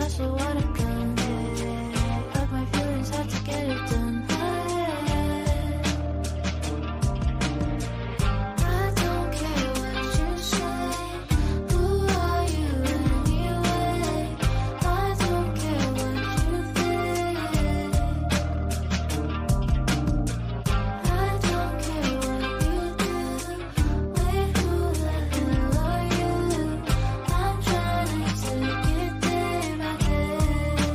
so what I've done, yeah. But my feelings had to get it done. I don't care what you say. Who are you anyway? I don't care what you think. I don't care what you do. Wait, who the hell are you? I'm trying to take it day by day.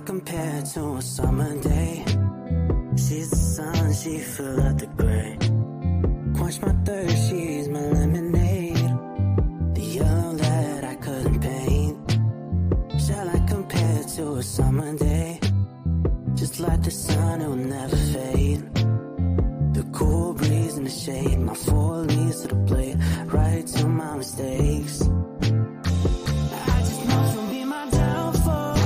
compared to a summer day. She's the sun, she feel like the gray. Quench my thirst, she's my lemonade. The yellow that I couldn't paint. Shall I compare to a summer day? Just like the sun, it will never fade. The cool breeze in the shade, my four leaves to the plate, right to my mistakes. I just know she'll be my downfall.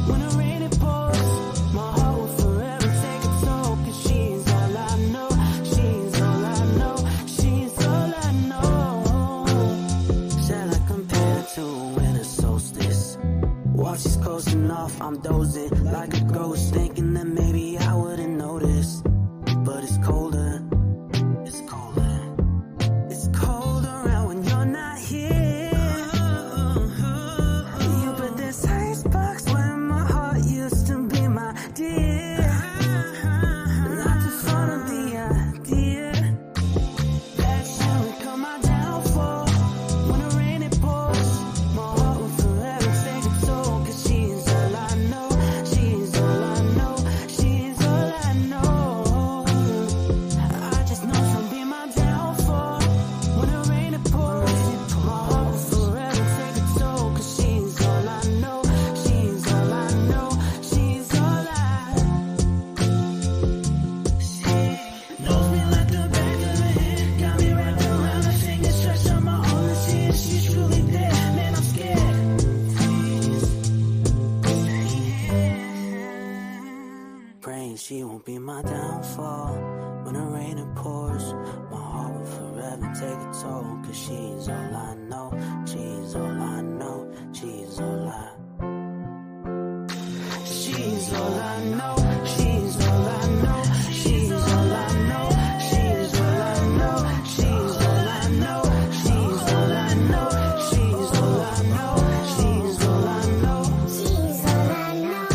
When the rain it pours, my heart will forever take a toll. 'Cause she's all I know, she's all I know, she's all I know. Shall I compare to a winter solstice? While she's coasting off, I'm dozing like a ghost, thinking that maybe I wouldn't notice. But it's colder, it's colder, it's cold around when you're not here. You put this icebox where my heart used to be, my dear. Not too fond of the idea that you would come my downfall. When the rain it pours, my heart will forever take a toll. 'Cause she's all I know, she's all I know, she's all I know. I just know she'll be my downfall. When the rain it pours, my heart will forever take a toll. 'Cause she's all I know, she's all I know, she's all I. She knows me like the back of her hand. Got me wrapped around her finger, stretched on my arm and see if she's truly there. Man, I'm scared. Praying she won't be my downfall. When the rain it pours, my heart will forever take a toll. 'Cause she's all I know, she's all I know, she's all I. She's all I know, she's all I know, she's all I know, she's all I know, she's all I know, she's all I know, she's all I know, she's all I know. She's all I know,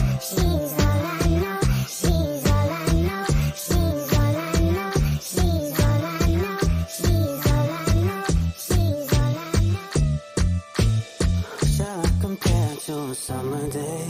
she's all I know, she's all I know, she's all I know, she's all I know, she's all I know, she's all I know. Shall I compare to a summer day?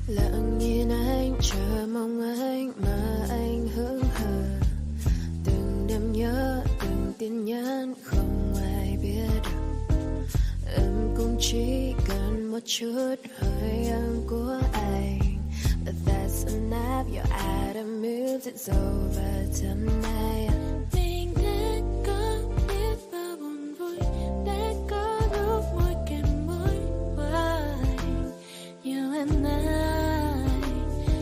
Lặng nhìn anh chờ mong anh mà anh hững hờ. Từng đêm nhớ từng tin nhắn không ai biết được. Em cũng chỉ cần một chút hơi ấm của anh. But that's enough, your item moves, it's over tonight. Mình đã có biết bao buồn vui, đã có lúc môi kèm môi qua anh. You and I,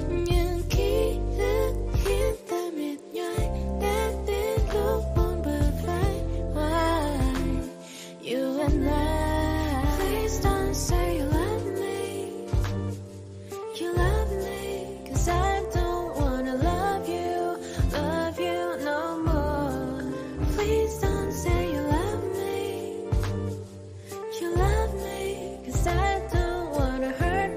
những ký ức khiến ta mệt nhoài, đã đến lúc buồn bờ vai qua anh. You and I, please don't say you love me. You love me, 'cause I don't wanna love you no more. Please don't say you love me. You love me, 'cause I don't wanna hurt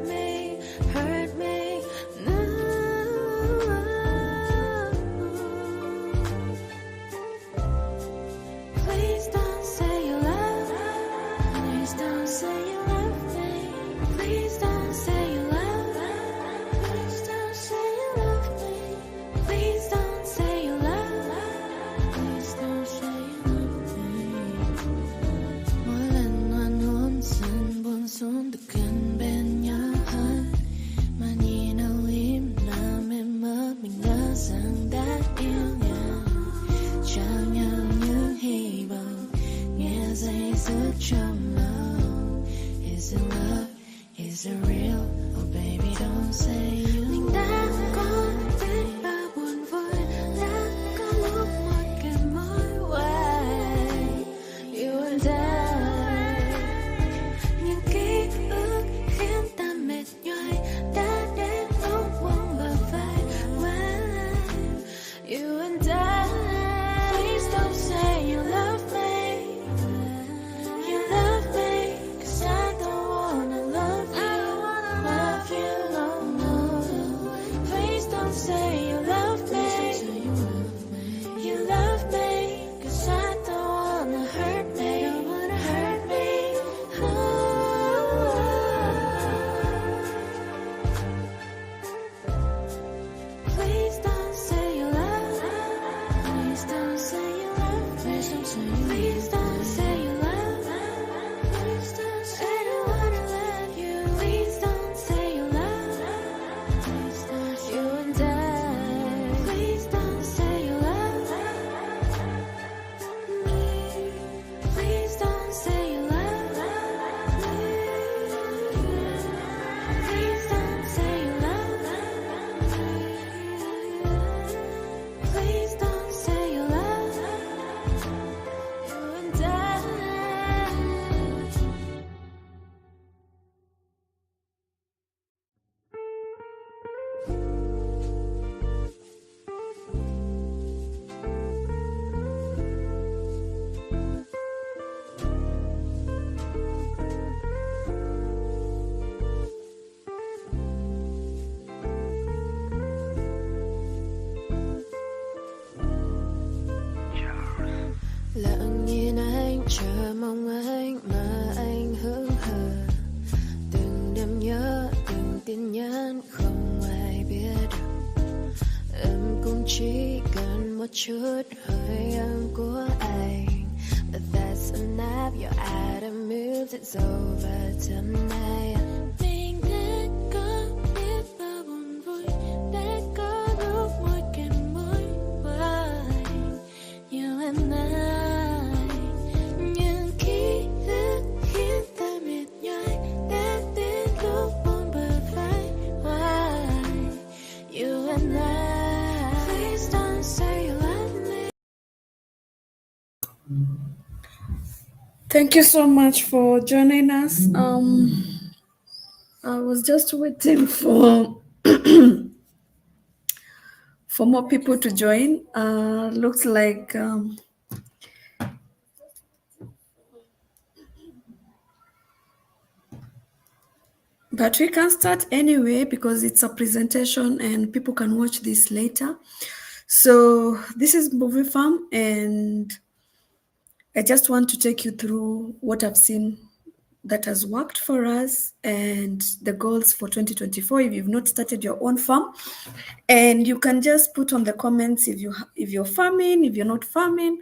don't say you mình đã có biết bao buồn vui, đã có lúc một kèm mối quay you and I. Những ký ức khiến ta mệt nhoài đã đến lúc buông bờ vai you and I. Please don't say you love me, you love me, 'cause I don't wanna love you, oh no. Please don't say you love me, you love me, 'cause I don't wanna hurt me, Please don't say you love me, please don't say you love me, please don't say you love me, please don't say I don't wanna love you, please don't say you love me, please don't you and I, please don't say you love me, please don't say you love me, please don't say you love me, please don't say you love me, you and I. Lặng nhìn anh chờ mong anh mà anh hững hờ, từng đêm nhớ từng tin nhắn không ai biết được. Em cũng chỉ cần một chút hơi ấm của anh, but that's enough. You're out of moves, it's over tonight. Mình đã có biết bao buồn vui, đã có lúc môi kèm môi quay you and I. Những ký ức khiến ta mệt nhoài đã đến lúc buông bờ vai you and I. Please don't say you love me. Thank you so much for joining us. I was just waiting for for more people to join. Looks like but we can start anyway because it's a presentation and people can watch this later. So this is Movie Farm, and I just want to take you through what I've seen that has worked for us and the goals for 2024 if you've not started your own farm. And you can just put on the comments if you're farming, if you're not farming,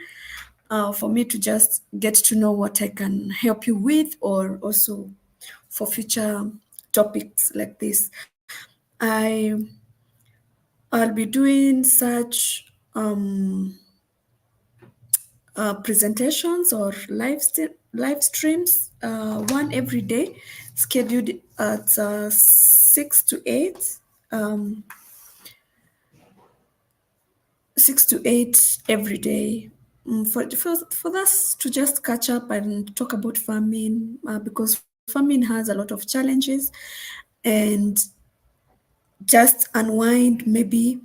for me to just get to know what I can help you with, or also for future topics like this. I'll be doing such presentations or live streams, one every day, scheduled at 6 to 8. 6 to 8 every day, for us to just catch up and talk about farming, because farming has a lot of challenges, and just unwind, maybe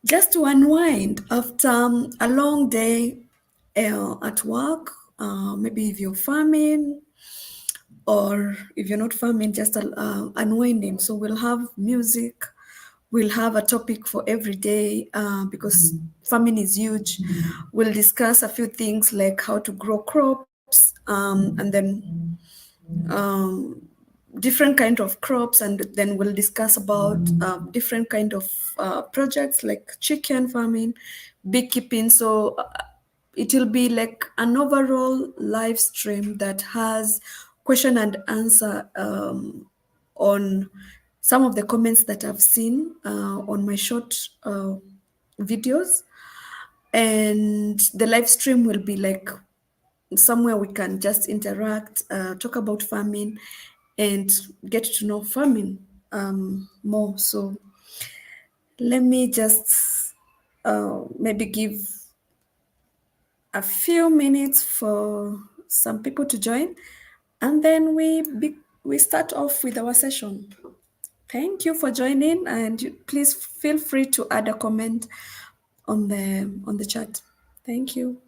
just to unwind after a long day at work, maybe if you're farming, or if you're not farming, just unwinding. So we'll have music, we'll have a topic for every day, because farming is huge. We'll discuss a few things like how to grow crops, and then different kind of crops, and then we'll discuss about different kind of projects like chicken farming, beekeeping. So it will be like an overall live stream that has question and answer on some of the comments that I've seen on my short videos. And the live stream will be like somewhere we can just interact, talk about farming, and get to know farming more. So let me just maybe give a few minutes for some people to join, and then we start off with our session. Thank you for joining, and please feel free to add a comment on the chat. Thank you.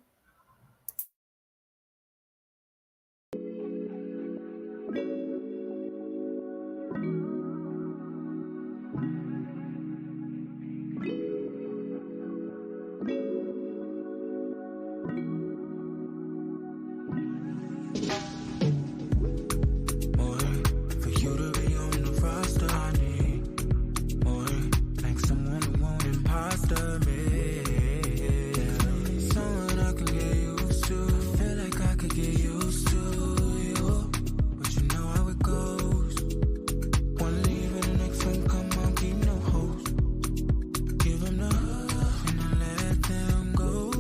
For you to be on the roster, I need more. Like someone who won't imposter me. Someone I can get used to. I feel like I could get used to you, but you know how it goes. One leave and the next one come on, keep no host. Give them the hug and I let them go.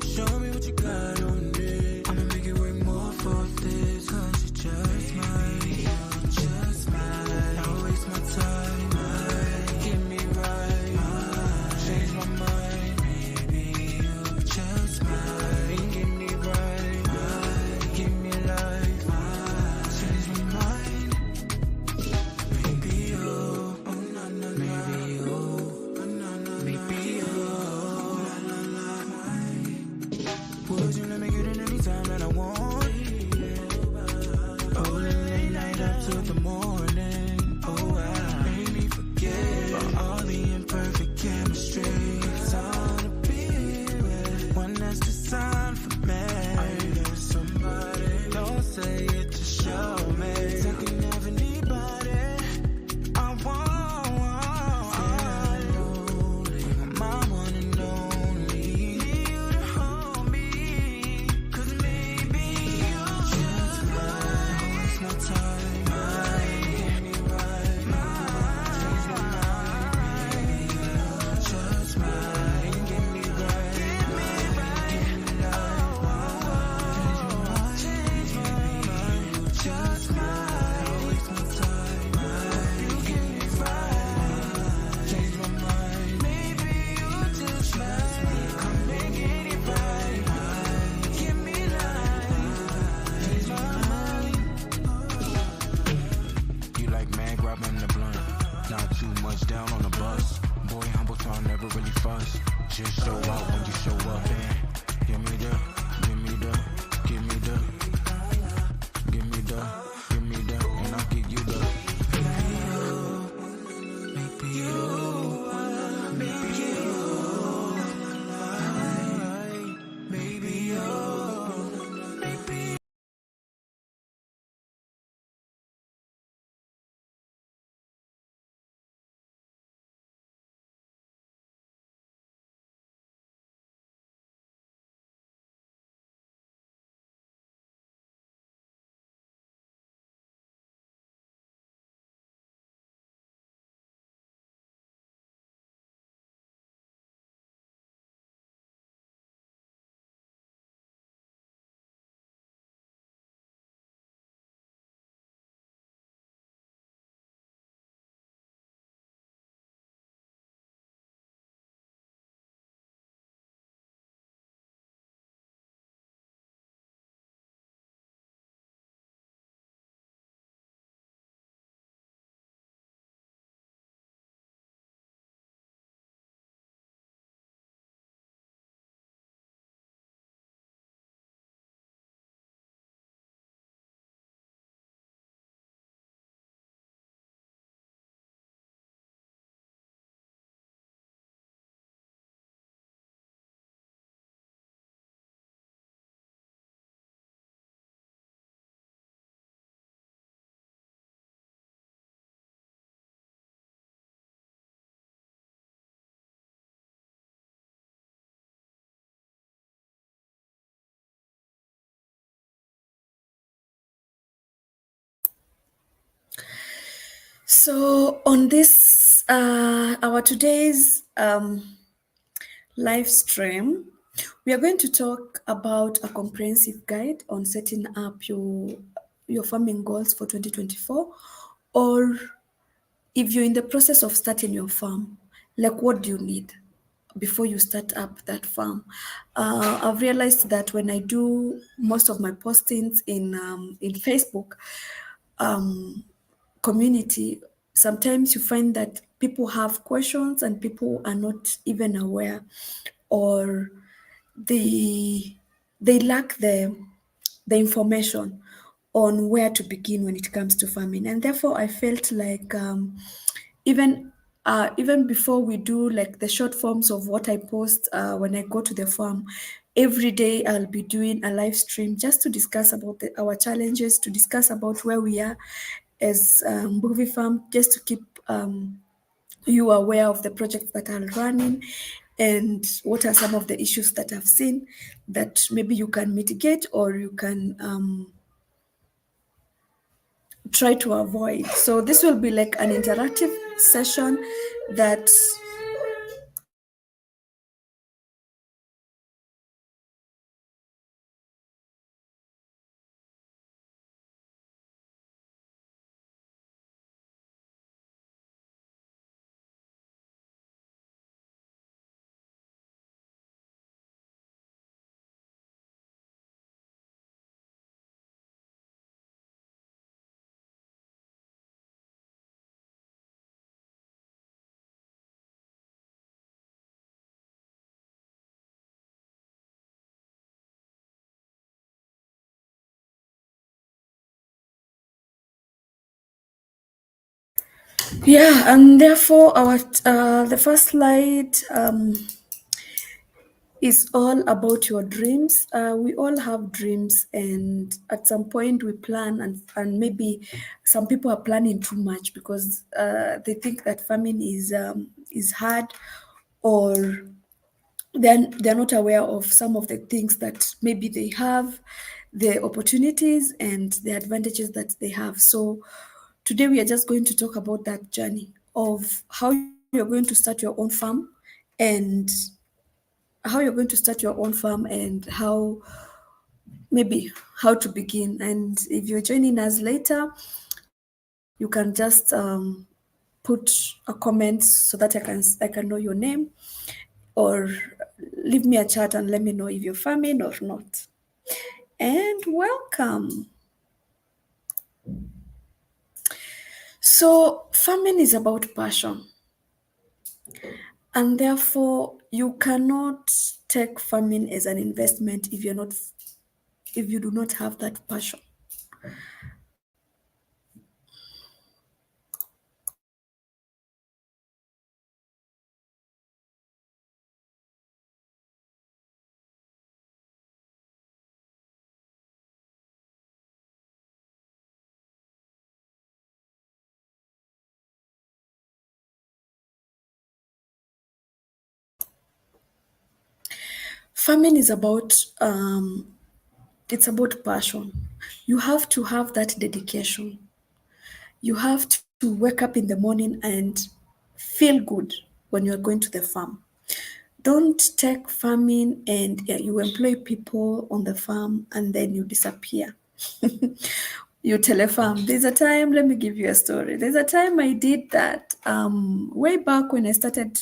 Show me what you got on me. I'ma make it work more for this, cause you just might, you just might. Don't waste my time, might get me right, might change my mind. Maybe you just might get me right, might give me life, might change my mind. Maybe you, oh na na na, maybe you, oh na na na, maybe you, oh na na na. Would you let me get in anytime that I want? Oh, the late night up till the morning. Oh, I made me forget about all the imperfect chemistry. It's all to be with one that's designed for me. I need somebody, don't say it to show me. I can have anybody I want. Feeling lonely, my one and only. Need you to hold me, cause maybe you just might waste my time, might get me right, might change my mind. Maybe you just might get me right, get me life, might change my mind. Maybe you just might waste my time, might get me right, change my mind. Maybe you just might come and get it right, might give me life, change my mind. You like man grabbing the blunt, not too much down on the bus. Boy humble, so I never really fuss. Just show out when you show up and give me the, give me the, give me the, give me the, give me the, and I'll give you the. Maybe you, maybe you, maybe you, maybe. So on this our today's live stream, We are going to talk about a comprehensive guide on setting up your farming goals for 2024, or if you're in the process of starting your farm, like what do you need before you start up that farm? I've realized that when I do most of my postings in Facebook community, sometimes you find that people have questions and people are not even aware, or they they lack the information on where to begin when it comes to farming. And therefore I felt like even even before we do like the short forms of what I post when I go to the farm, every day I'll be doing a live stream just to discuss about our challenges, to discuss about where we are as Mbuvi Farm, just to keep you are aware of the projects that are running and what are some of the issues that I've seen that maybe you can mitigate or you can try to avoid. So this will be like an interactive session that yeah, and therefore our the first slide is all about your dreams. We all have dreams, and at some point we plan, and maybe some people are planning too much because they think that farming is hard, or they're not aware of some of the things that maybe they have, the opportunities and the advantages that they have. So today we are just going to talk about that journey of how you're going to start your own farm, and and maybe how to begin. And if you're joining us later, you can just put a comment so that I can know your name, or leave me a chat and let me know if you're farming or not. And welcome. So farming is about passion, and therefore you cannot take farming as an investment if you do not have that passion. Farming is about it's about passion. You have to have that dedication. You have to wake up in the morning and feel good when you're going to the farm. Don't take farming and you employ people on the farm and then you disappear. You telefarm. There's a time, let me give you a story. There's a time I did that way back when I started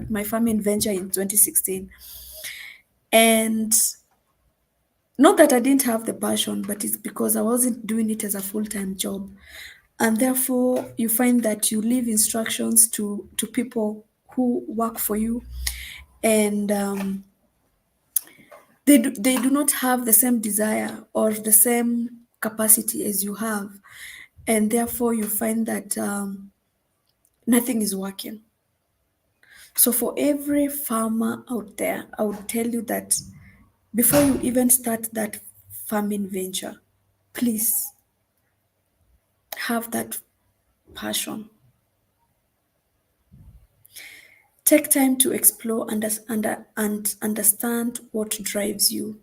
my farming venture in 2016. And not that I didn't have the passion, but it's because I wasn't doing it as a full-time job. And therefore, you find that you leave instructions to people who work for you, and they do not have the same desire or the same capacity as you have. And therefore, you find that nothing is working. So, for every farmer out there, I would tell you that before you even start that farming venture, please have that passion. Take time to explore and understand what drives you.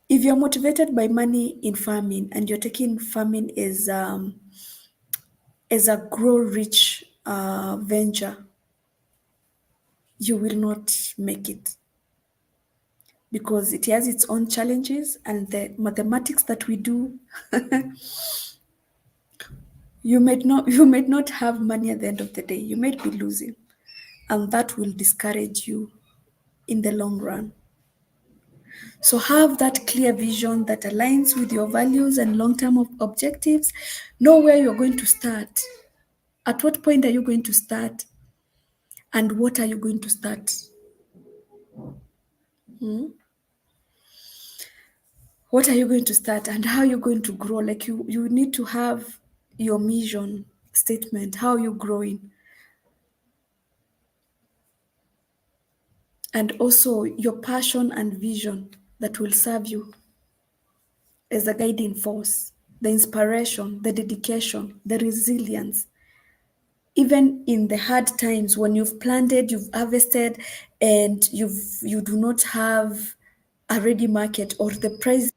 If you're motivated by money in farming and you're taking farming as a grow rich venture, you will not make it, because it has its own challenges, and the mathematics that we do, you may not have money at the end of the day. You might be losing, and that will discourage you in the long run. So have that clear vision that aligns with your values and long-term objectives. Know where you're going to start. At what point are you going to start? And what are you going to start? What are you going to start, and how you're going to grow? Like you need to have your mission statement, how you're growing, and also your passion and vision that will serve you as a guiding force, the inspiration, the dedication, the resilience. Even in the hard times when you've planted, you've harvested, and you do not have a ready market, or the price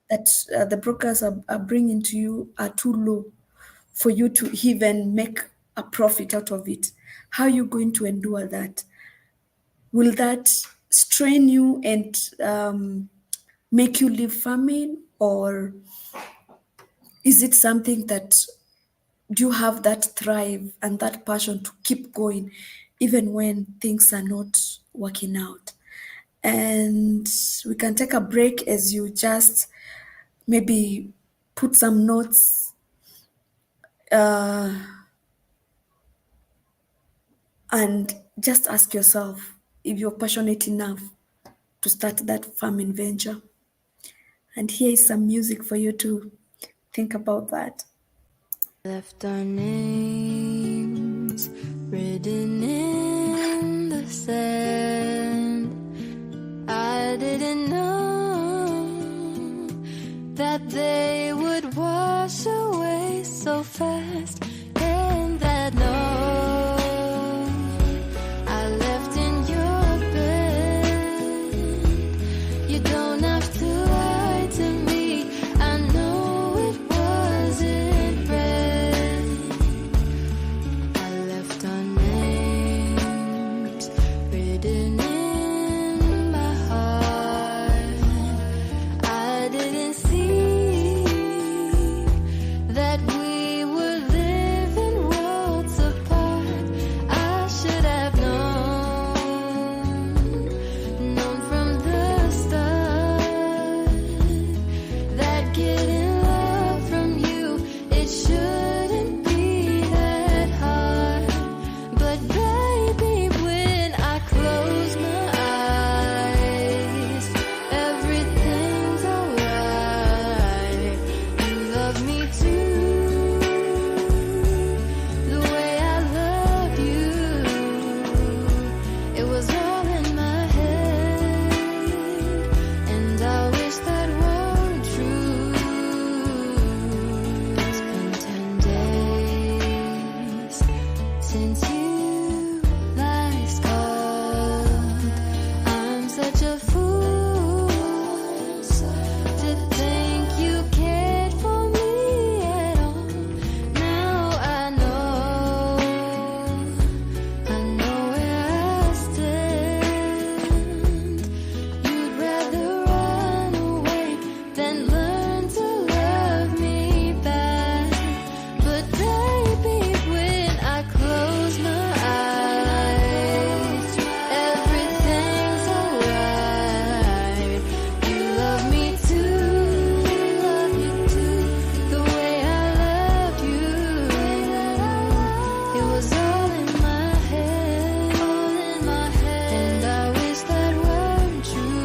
that the brokers are bringing to you are too low for you to even make a profit out of it. How are you going to endure that? Will that strain you and make you leave farming, or is it something that do you have that thrive and that passion to keep going even when things are not working out? And we can take a break as you just maybe put some notes and just ask yourself if you're passionate enough to start that farming venture. And here is some music for you to think about that. Left our names written in the sand. I didn't know that they would wash away so fast, and that note I left in your bed. You don't have to lie to me. I know it wasn't red. I left our names written in my heart. I didn't see that we were living worlds apart. I should have known from the start that getting love from you, it shouldn't be that hard. But baby, when I close my eyes, everything's alright. You love me too, the way I loved you. It was all in my head, and I wish that were true. It's been 10 days since you last called. I'm such a fool to think you cared for me at all. Now I know where I stand. You'd rather run away than learn to love me back. But baby, when I close my eyes, everything's alright. You love me too, the way I loved you. It was all in my head, and I wish that were true.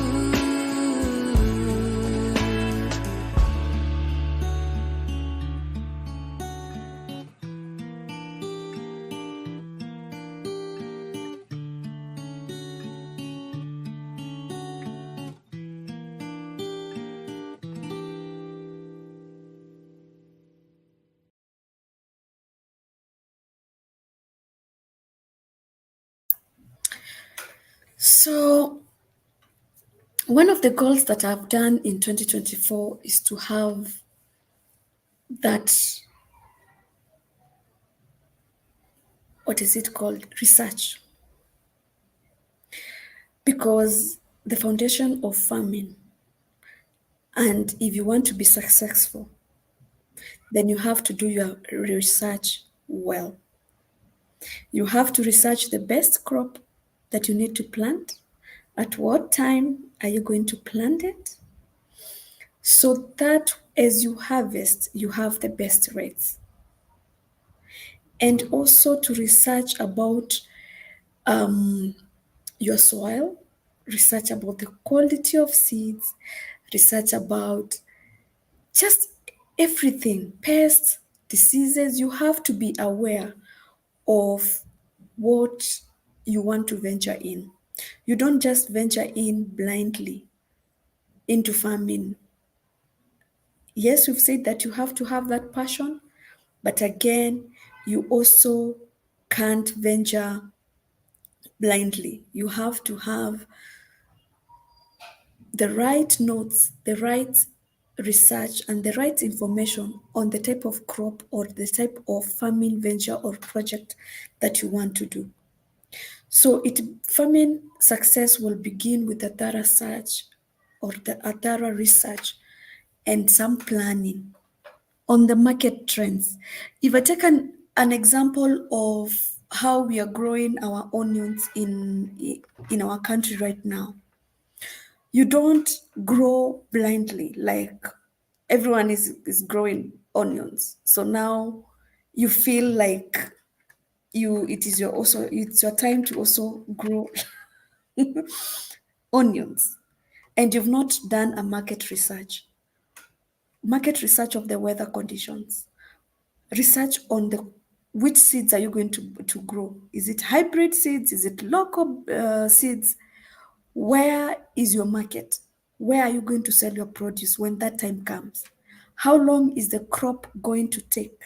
So, one of the goals that I've done in 2024 is to have that, what is it called? Research. because the foundation of farming, and if you want to be successful, then you have to do your research well. You have to research the best crop that you need to plant. At what time are you going to plant it? So that as you harvest, you have the best rates. And also to research about your soil, research about the quality of seeds, research about just everything, pests, diseases. You have to be aware of what you want to venture in. You don't just venture in blindly into farming. Yes, we've said that you have to have that passion, but again, you also can't venture blindly. You have to have the right notes, the right research, and the right information on the type of crop or the type of farming venture or project that you want to do. So farming success will begin with a thorough search or a thorough research and some planning on the market trends. If I take an example of how we are growing our onions in our country right now, you don't grow blindly like everyone is growing onions. So now you feel like it's your time to also grow onions, and you've not done a market research of the weather conditions, research on the which seeds are you going to grow. Is it hybrid seeds? Is it local seeds? Where is your market? Where are you going to sell your produce when that time comes? How long is the crop going to take?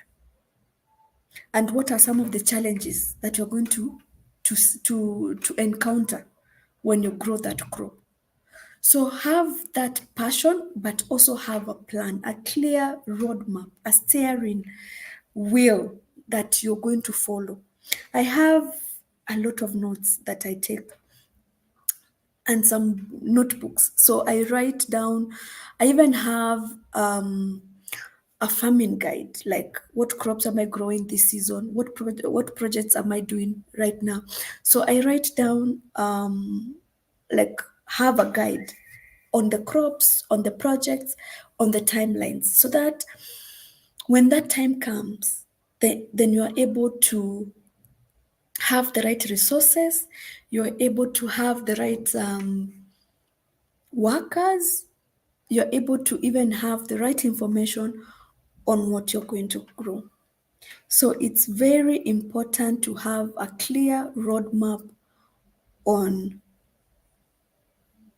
And what are some of the challenges that you're going to encounter when you grow that crop? So have that passion, but also have a plan, a clear roadmap, a steering wheel that you're going to follow. I have a lot of notes that I take and some notebooks. So I write down, I even have a farming guide, like what crops am I growing this season? What projects am I doing right now? So I write down, like have a guide on the crops, on the projects, on the timelines, so that when that time comes, then you are able to have the right resources, you're able to have the right workers, you're able to even have the right information on what you're going to grow. So it's very important to have a clear roadmap on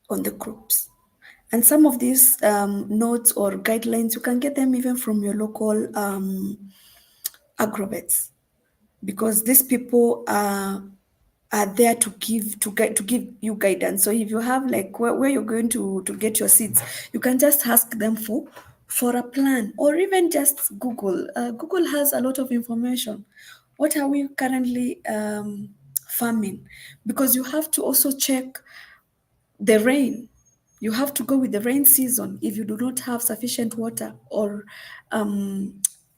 the crops. And some of these notes or guidelines, you can get them even from your local agrovets, because these people are there to give you guidance. So if you have like where you're going to get your seeds, you can just ask them for a plan, or even just Google. Google has a lot of information. What are we currently farming? Because you have to also check the rain. You have to go with the rain season if you do not have sufficient water or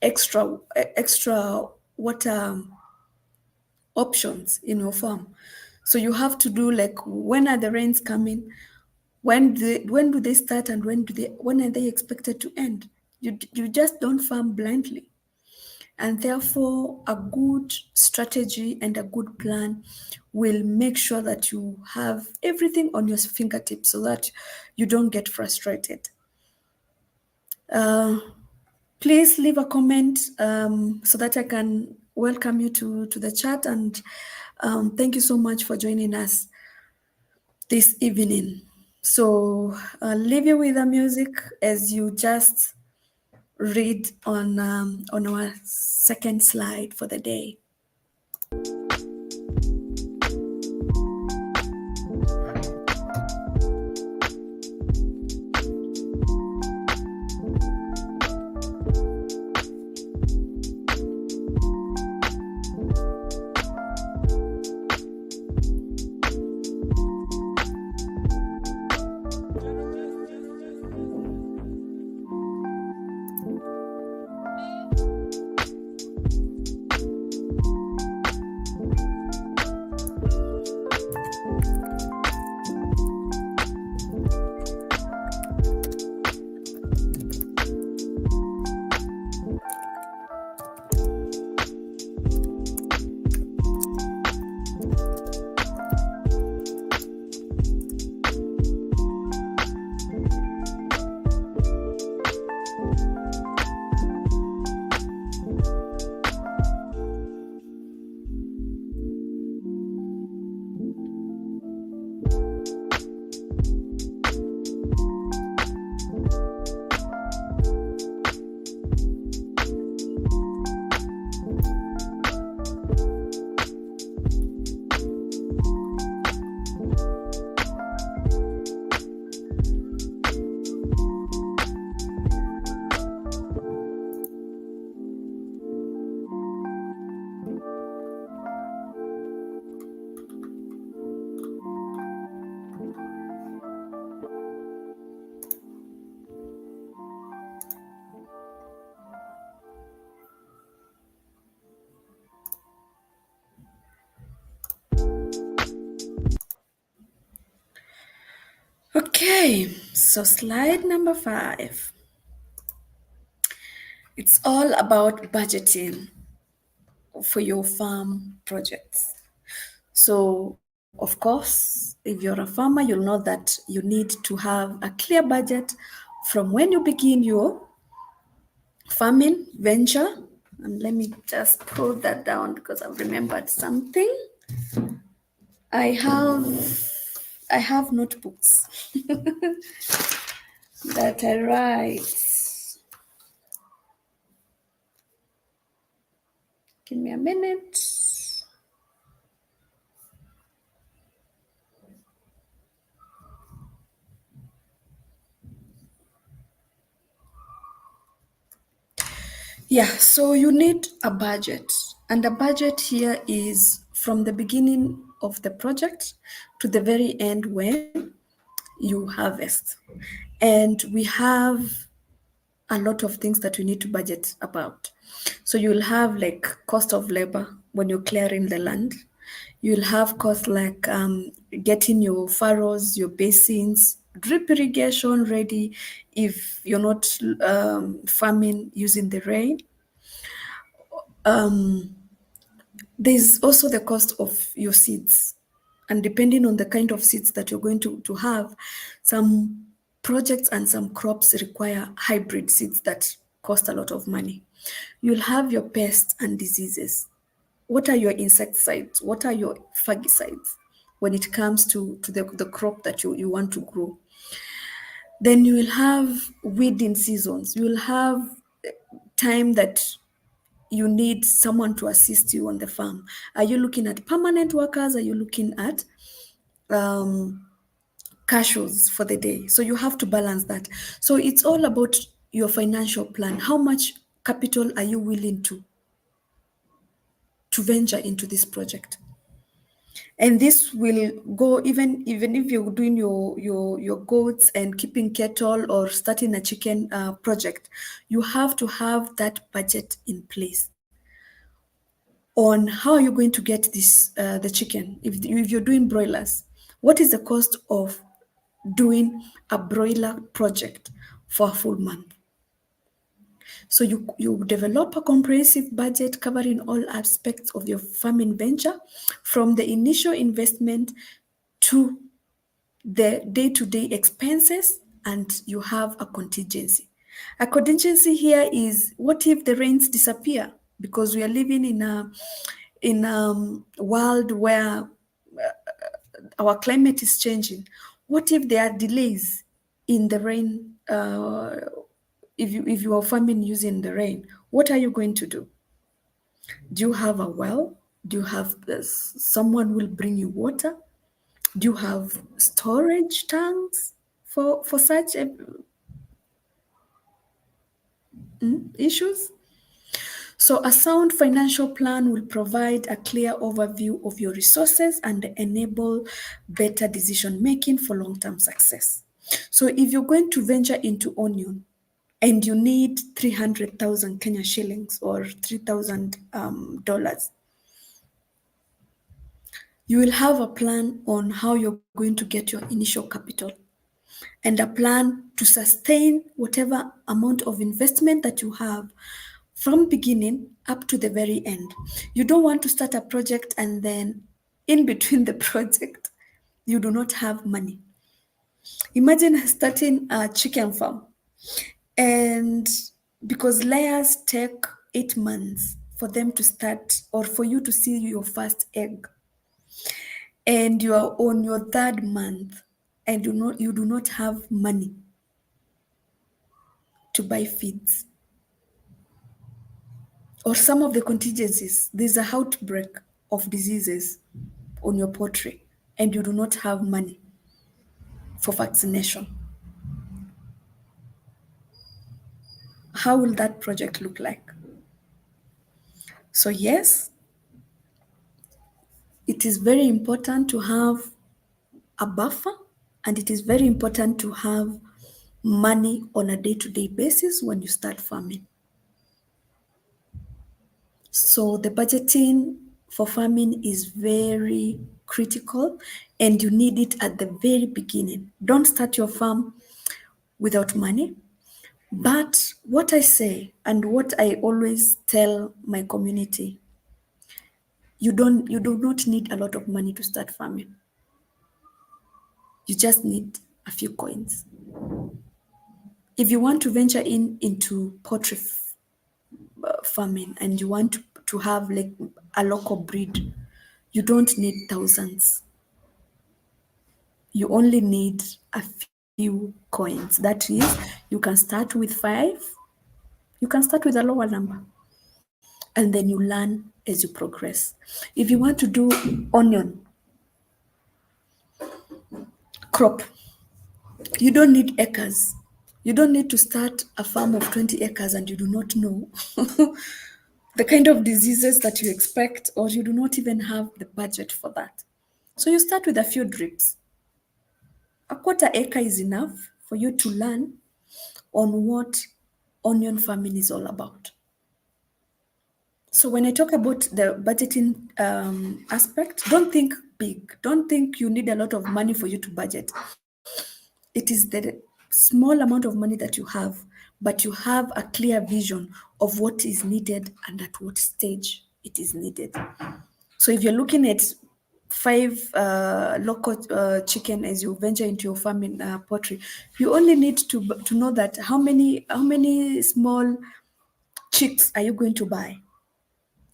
extra water options in your farm. So you have to do like, when are the rains coming? When do they start, and when are they expected to end? You just don't farm blindly. And therefore, a good strategy and a good plan will make sure that you have everything on your fingertips so that you don't get frustrated. Please leave a comment so that I can welcome you to the chat. And thank you so much for joining us this evening. So I'll leave you with the music as you just read on our second slide for the day. so slide number 5. It's all about budgeting for your farm projects. So, of course, if you're a farmer, you'll know that you need to have a clear budget from when you begin your farming venture. And let me just pull that down because I've remembered something. I have I have notebooks that I write. Give me a minute. Yeah, so you need a budget. And the budget here is from the beginning of the project to the very end when you harvest. And we have a lot of things that we need to budget about. So you'll have like cost of labor when you're clearing the land. You'll have costs like getting your furrows, your basins, drip irrigation ready if you're not farming using the rain. There's also the cost of your seeds. And depending on the kind of seeds that you're going to have, some projects and some crops require hybrid seeds that cost a lot of money. You'll have your pests and diseases. What are your insecticides? What are your fungicides when it comes to the crop that you want to grow? Then you will have weeding seasons. You will have time that you need someone to assist you on the farm. Are you looking at permanent workers? Are you looking at um, casuals for the day? So you have to balance that. So it's all about your financial plan. How much capital are you willing to venture into this project? And this will go even if you're doing your goats and keeping cattle or starting a chicken project, you have to have that budget in place on how are you going to get this the chicken. If you're doing broilers, what is the cost of doing a broiler project for a full month? So you develop a comprehensive budget covering all aspects of your farming venture, from the initial investment to the day-to-day expenses, and you have a contingency. A contingency here is, what if the rains disappear? Because we are living in a world where our climate is changing. What if there are delays in the rain? If you are farming using the rain, what are you going to do? Do you have a well? Do you have someone will bring you water? Do you have storage tanks for such issues? So a sound financial plan will provide a clear overview of your resources and enable better decision making for long-term success. So if you're going to venture into onion and you need 300,000 Kenya shillings or $3,000, you will have a plan on how you're going to get your initial capital and a plan to sustain whatever amount of investment that you have from beginning up to the very end. You don't want to start a project and then in between the project, you do not have money. Imagine starting a chicken farm and because layers take 8 months for them to start or for you to see your first egg, and you are on your third month and you do not have money to buy feeds. Or some of the contingencies, there's a outbreak of diseases on your poultry and you do not have money for vaccination. How will that project look like? So yes, it is very important to have a buffer, and it is very important to have money on a day-to-day basis when you start farming. So the budgeting for farming is very critical and you need it at the very beginning. Don't start your farm without money. But what I say and what I always tell my community, you do not need a lot of money to start farming. You just need a few coins. If you want to venture into poultry farming and you want to have like a local breed, you don't need thousands. You only need a few coins. That is, you can start with 5, you can start with a lower number, and then you learn as you progress. If you want to do onion crop, you don't need acres. You don't need to start a farm of 20 acres and you do not know the kind of diseases that you expect, or you do not even have the budget for that. So you start with a few drips. A quarter acre is enough for you to learn on what onion farming is all about. So when I talk about the budgeting aspect, don't think big. Don't think you need a lot of money for you to budget. It is the small amount of money that you have, but you have a clear vision of what is needed and at what stage it is needed. So if you're looking at 5 local chicken as you venture into your farming poultry, you only need to know that how many small chicks are you going to buy.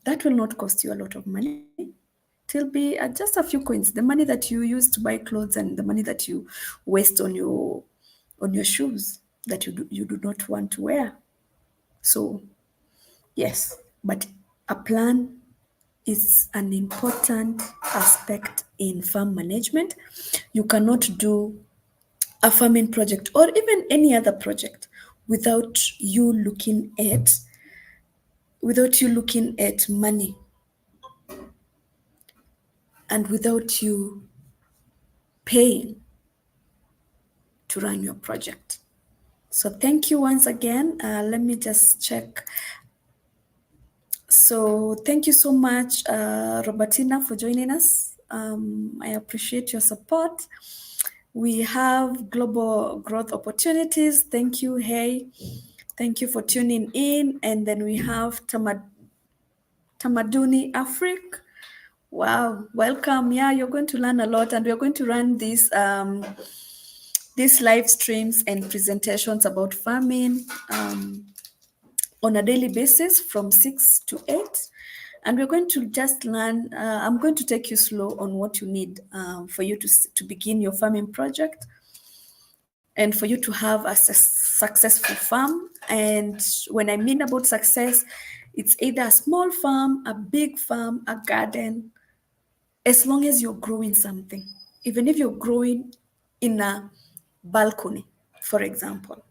That will not cost you a lot of money. It will be just a few coins, the money that you use to buy clothes and the money that you waste on your shoes that you do not want to wear. So yes, but a plan is an important aspect in farm management. You cannot do a farming project or even any other project without you looking at money and without you paying to run your project. So thank you once again. Let me just check. So thank you so much, Robertina, for joining us. I appreciate your support. We have global growth opportunities. Thank you, Hey. Thank you for tuning in. And then we have Tamaduni Africa. Wow, welcome. Yeah, you're going to learn a lot, and we're going to run these live streams and presentations about farming on a daily basis from 6 to 8. And we're going to just learn, I'm going to take you slow on what you need for you to begin your farming project and for you to have a successful farm. And when I mean about success, it's either a small farm, a big farm, a garden, as long as you're growing something. Even if you're growing in a balcony, for example,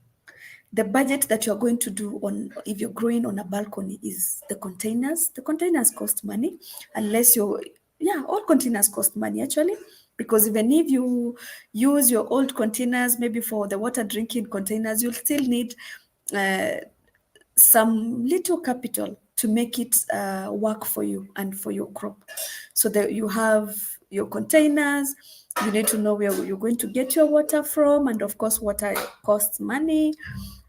the budget that you're going to do if you're growing on a balcony is the containers. The containers cost money, unless all containers cost money actually, because even if you use your old containers, maybe for the water drinking containers, you'll still need some little capital to make it work for you and for your crop. So that you have your containers, you need to know where you're going to get your water from, and of course water costs money.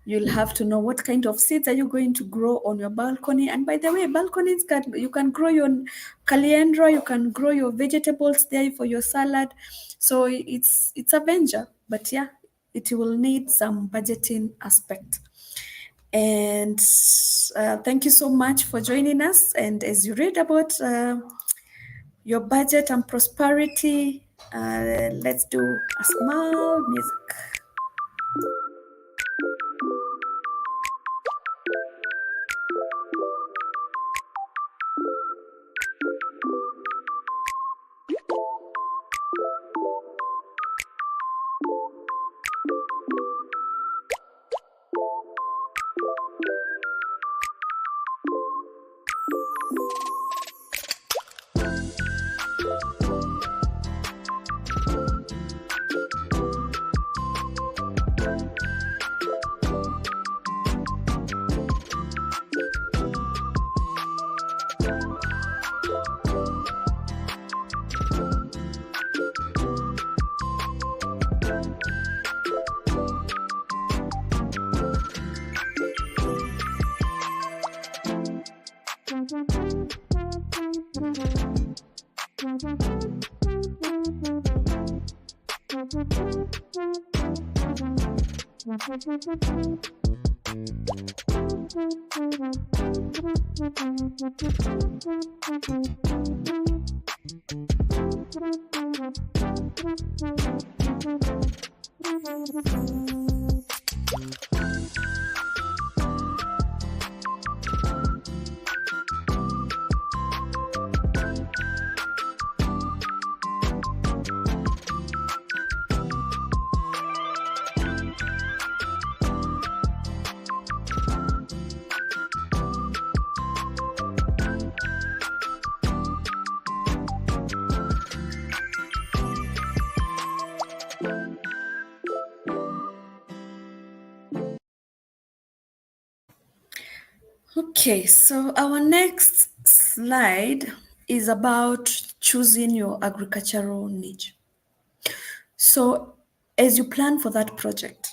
You'll have to know what kind of seeds are you going to grow on your balcony. And by the way, balconies you can grow your caliandra, you can grow your vegetables there for your salad. So it's a venture, but yeah, it will need some budgeting aspect. And thank you so much for joining us. And as you read about your budget and prosperity, let's do a small music. Okay, so our next slide is about choosing your agricultural niche. So, as you plan for that project,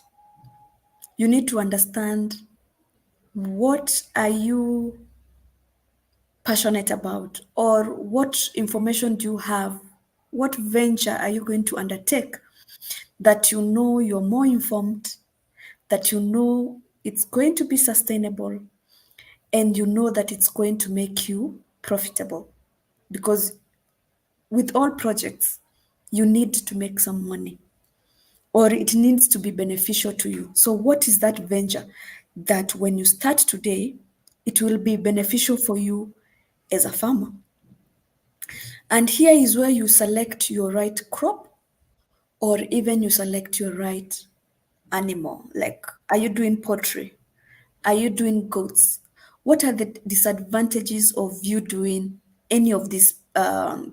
you need to understand what are you passionate about, or what information do you have, what venture are you going to undertake that you know you're more informed, that you know it's going to be sustainable, and you know that it's going to make you profitable. Because with all projects, you need to make some money, or it needs to be beneficial to you. So, what is that venture that when you start today, it will be beneficial for you as a farmer? And here is where you select your right crop, or even you select your right animal. Like, are you doing poultry? Are you doing goats? What are the disadvantages of you doing any of these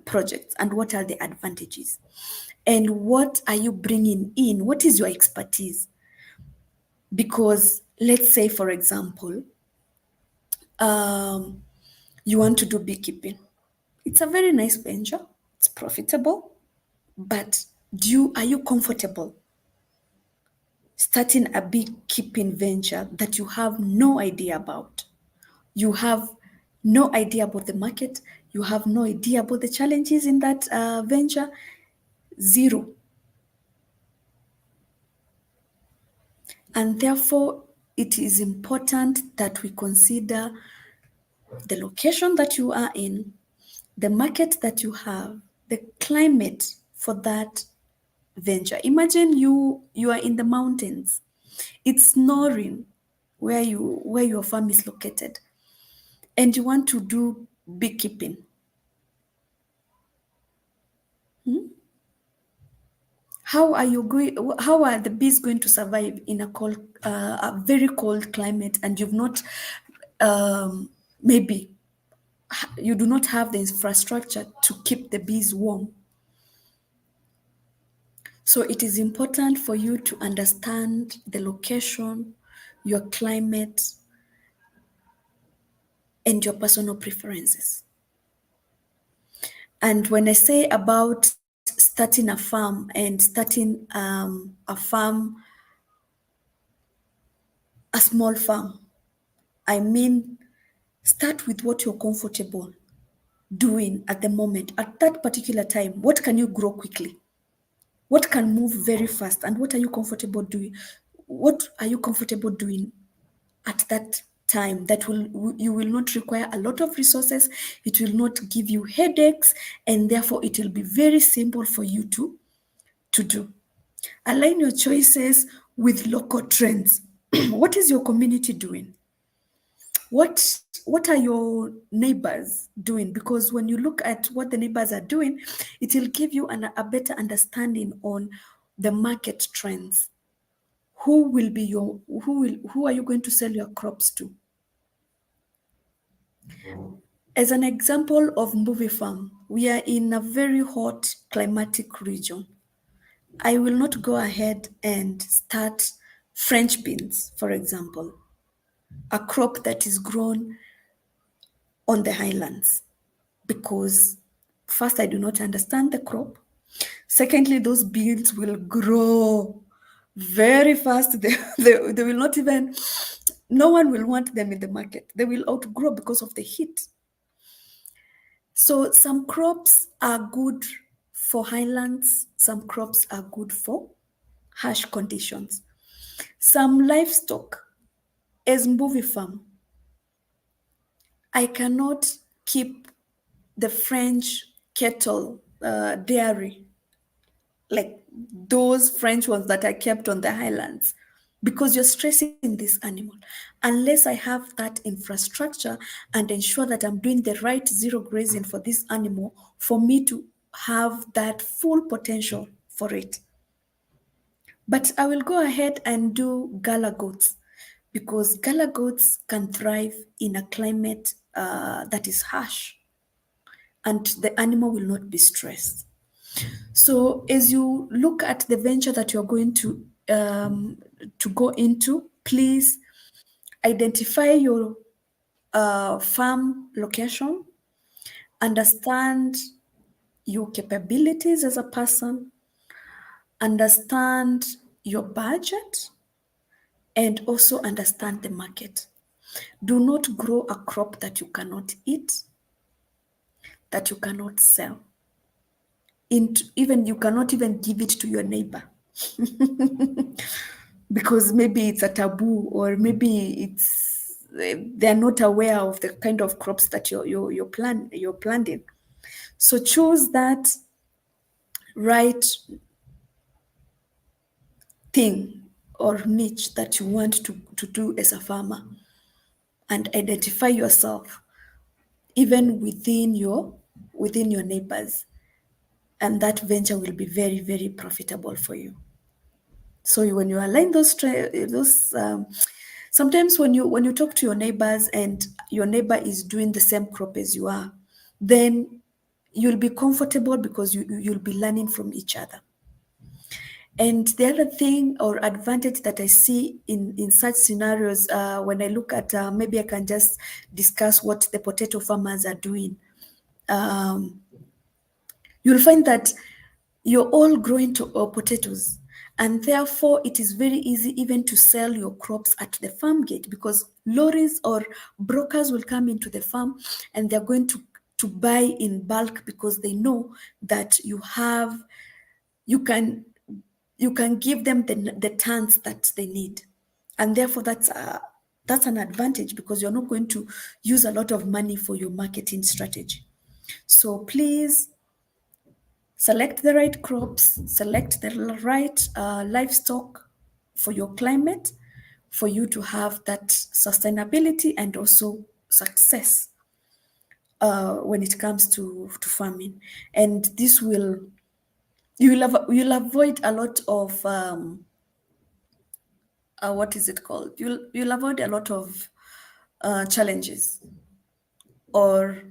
projects, and what are the advantages? And what are you bringing in? What is your expertise? Because let's say, for example, um, you want to do beekeeping. It's a very nice venture. It's profitable, but are you comfortable starting a beekeeping venture that you have no idea about? You have no idea about the market. You have no idea about the challenges in that venture. Zero. And therefore, it is important that we consider the location that you are in, the market that you have, the climate for that venture. Imagine you are in the mountains. It's snoring where your farm is located, and you want to do beekeeping. How are you going? How are the bees going to survive in a very cold climate, and you've not, maybe you do not have the infrastructure to keep the bees warm? So it is important for you to understand the location, your climate, and your personal preferences. And when I say about starting a farm and starting a small farm, I mean, start with what you're comfortable doing at the moment. At that particular time, what can you grow quickly? What can move very fast? And what are you comfortable doing? What are you comfortable doing at that time that you will not require a lot of resources, it will not give you headaches, and therefore it will be very simple for you to do. Align your choices with local trends. What is your community doing? What are your neighbors doing? Because when you look at what the neighbors are doing, it will give you a better understanding on the market trends. Who are you going to sell your crops to? As an example of Mbuvi Farm, we are in a very hot climatic region. I will not go ahead and start French beans, for example, a crop that is grown on the highlands, because first, I do not understand the crop. Secondly, those beans will grow very fast. They will not even, no one will want them in the market. They will outgrow because of the heat. So some crops are good for highlands, some crops are good for harsh conditions. Some livestock, as Mbuvi farm, I cannot keep the French cattle dairy, like those French ones that are kept on the highlands, because you're stressing this animal. Unless I have that infrastructure and ensure that I'm doing the right zero grazing for this animal, for me to have that full potential for it. But I will go ahead and do gala goats, because gala goats can thrive in a climate that is harsh, and the animal will not be stressed. So as you look at the venture that you're going to go into, please identify your farm location, understand your capabilities as a person, understand your budget, and also understand the market. Do not grow a crop that you cannot eat, that you cannot sell. Even you cannot even give it to your neighbor because maybe it's a taboo, or maybe they're not aware of the kind of crops that you're planting. So choose that right thing or niche that you want to do as a farmer, and identify yourself even within your neighbors, and that venture will be very, very profitable for you. So when you align those sometimes when you talk to your neighbors and your neighbor is doing the same crop as you are, then you'll be comfortable because you'll be learning from each other. And the other thing or advantage that I see in such scenarios, when I look at, maybe I can just discuss what the potato farmers are doing. You'll find that you're all growing potatoes, and therefore it is very easy even to sell your crops at the farm gate, because lorries or brokers will come into the farm and they're going to buy in bulk, because they know that you can give them the tons that they need, and therefore that's an advantage, because you're not going to use a lot of money for your marketing strategy. So please select the right crops, select the right livestock for your climate, for you to have that sustainability and also success when it comes to farming. And this you'll avoid a lot of what is it called? You'll avoid a lot of challenges, or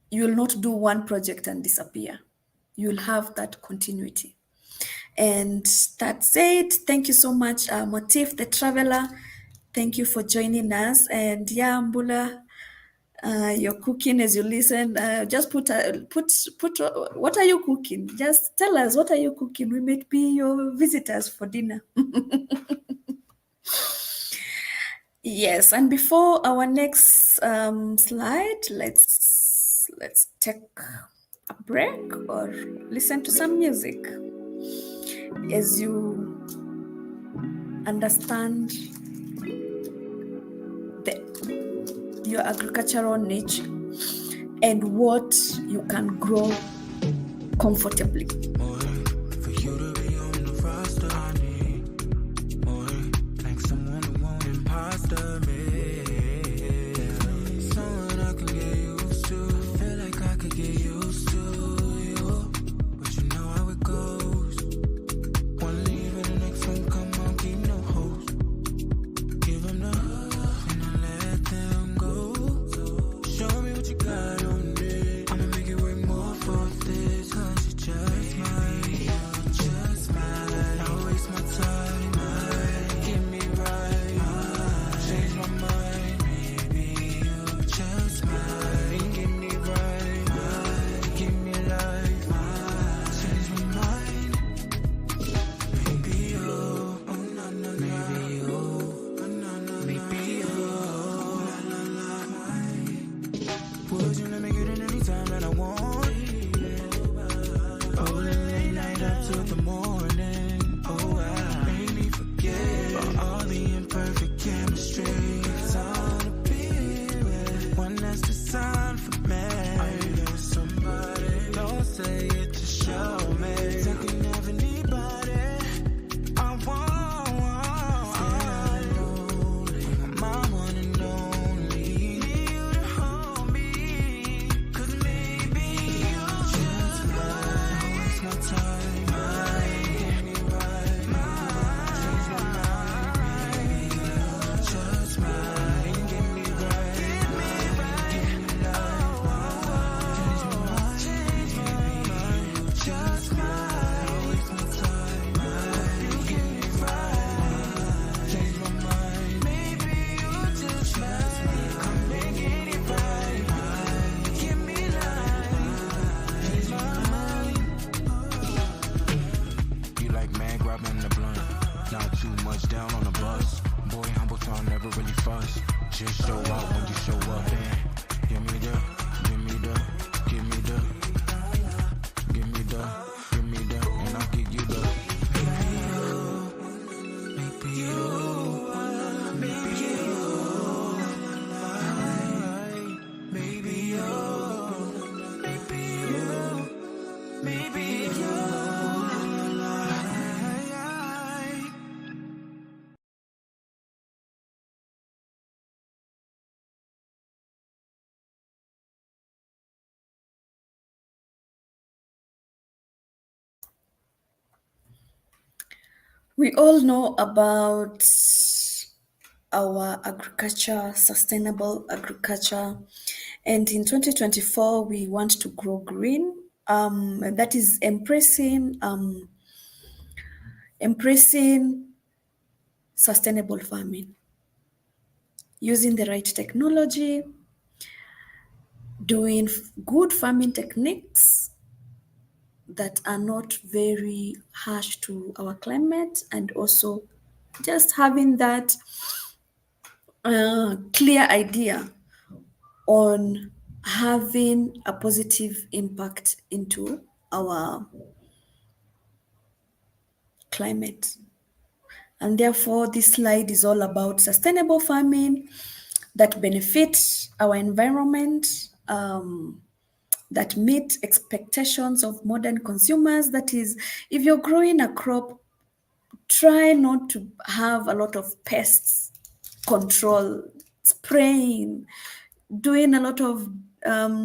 you'll not do one project and disappear. You'll have that continuity. And that's it. Thank you so much, Motif the Traveler. Thank you for joining us. And yeah, Mbula, you're cooking as you listen. Just put what are you cooking? Just tell us, what are you cooking? We might be your visitors for dinner. Yes, and before our next slide, let's take a break or listen to some music as you understand your agricultural niche and what you can grow comfortably. For you to be on the roster, I need more, like someone who won't imposter me. Someone I can get used to. I feel like I could get used to you, but you know how it goes. One leave and the next one come on, keep no host. Give them the hug and I let them go. Show me what you got on me. I'ma make it work more for this, 'cause you just might, you just might. Don't waste my time, might get me right, might change my show out when you show up and give me the, give me the, give me the, give me the, give me the, and I'll give you the. Maybe you, maybe you, maybe you, maybe you, maybe you. We all know about our agriculture, sustainable agriculture, and in 2024 we want to grow green. And that is embracing sustainable farming, using the right technology, doing good farming techniques that are not very harsh to our climate, and also just having that clear idea on having a positive impact into our climate. And therefore, this slide is all about sustainable farming that benefits our environment, that meet expectations of modern consumers. That is, if you're growing a crop, try not to have a lot of pests control, spraying, doing a lot of I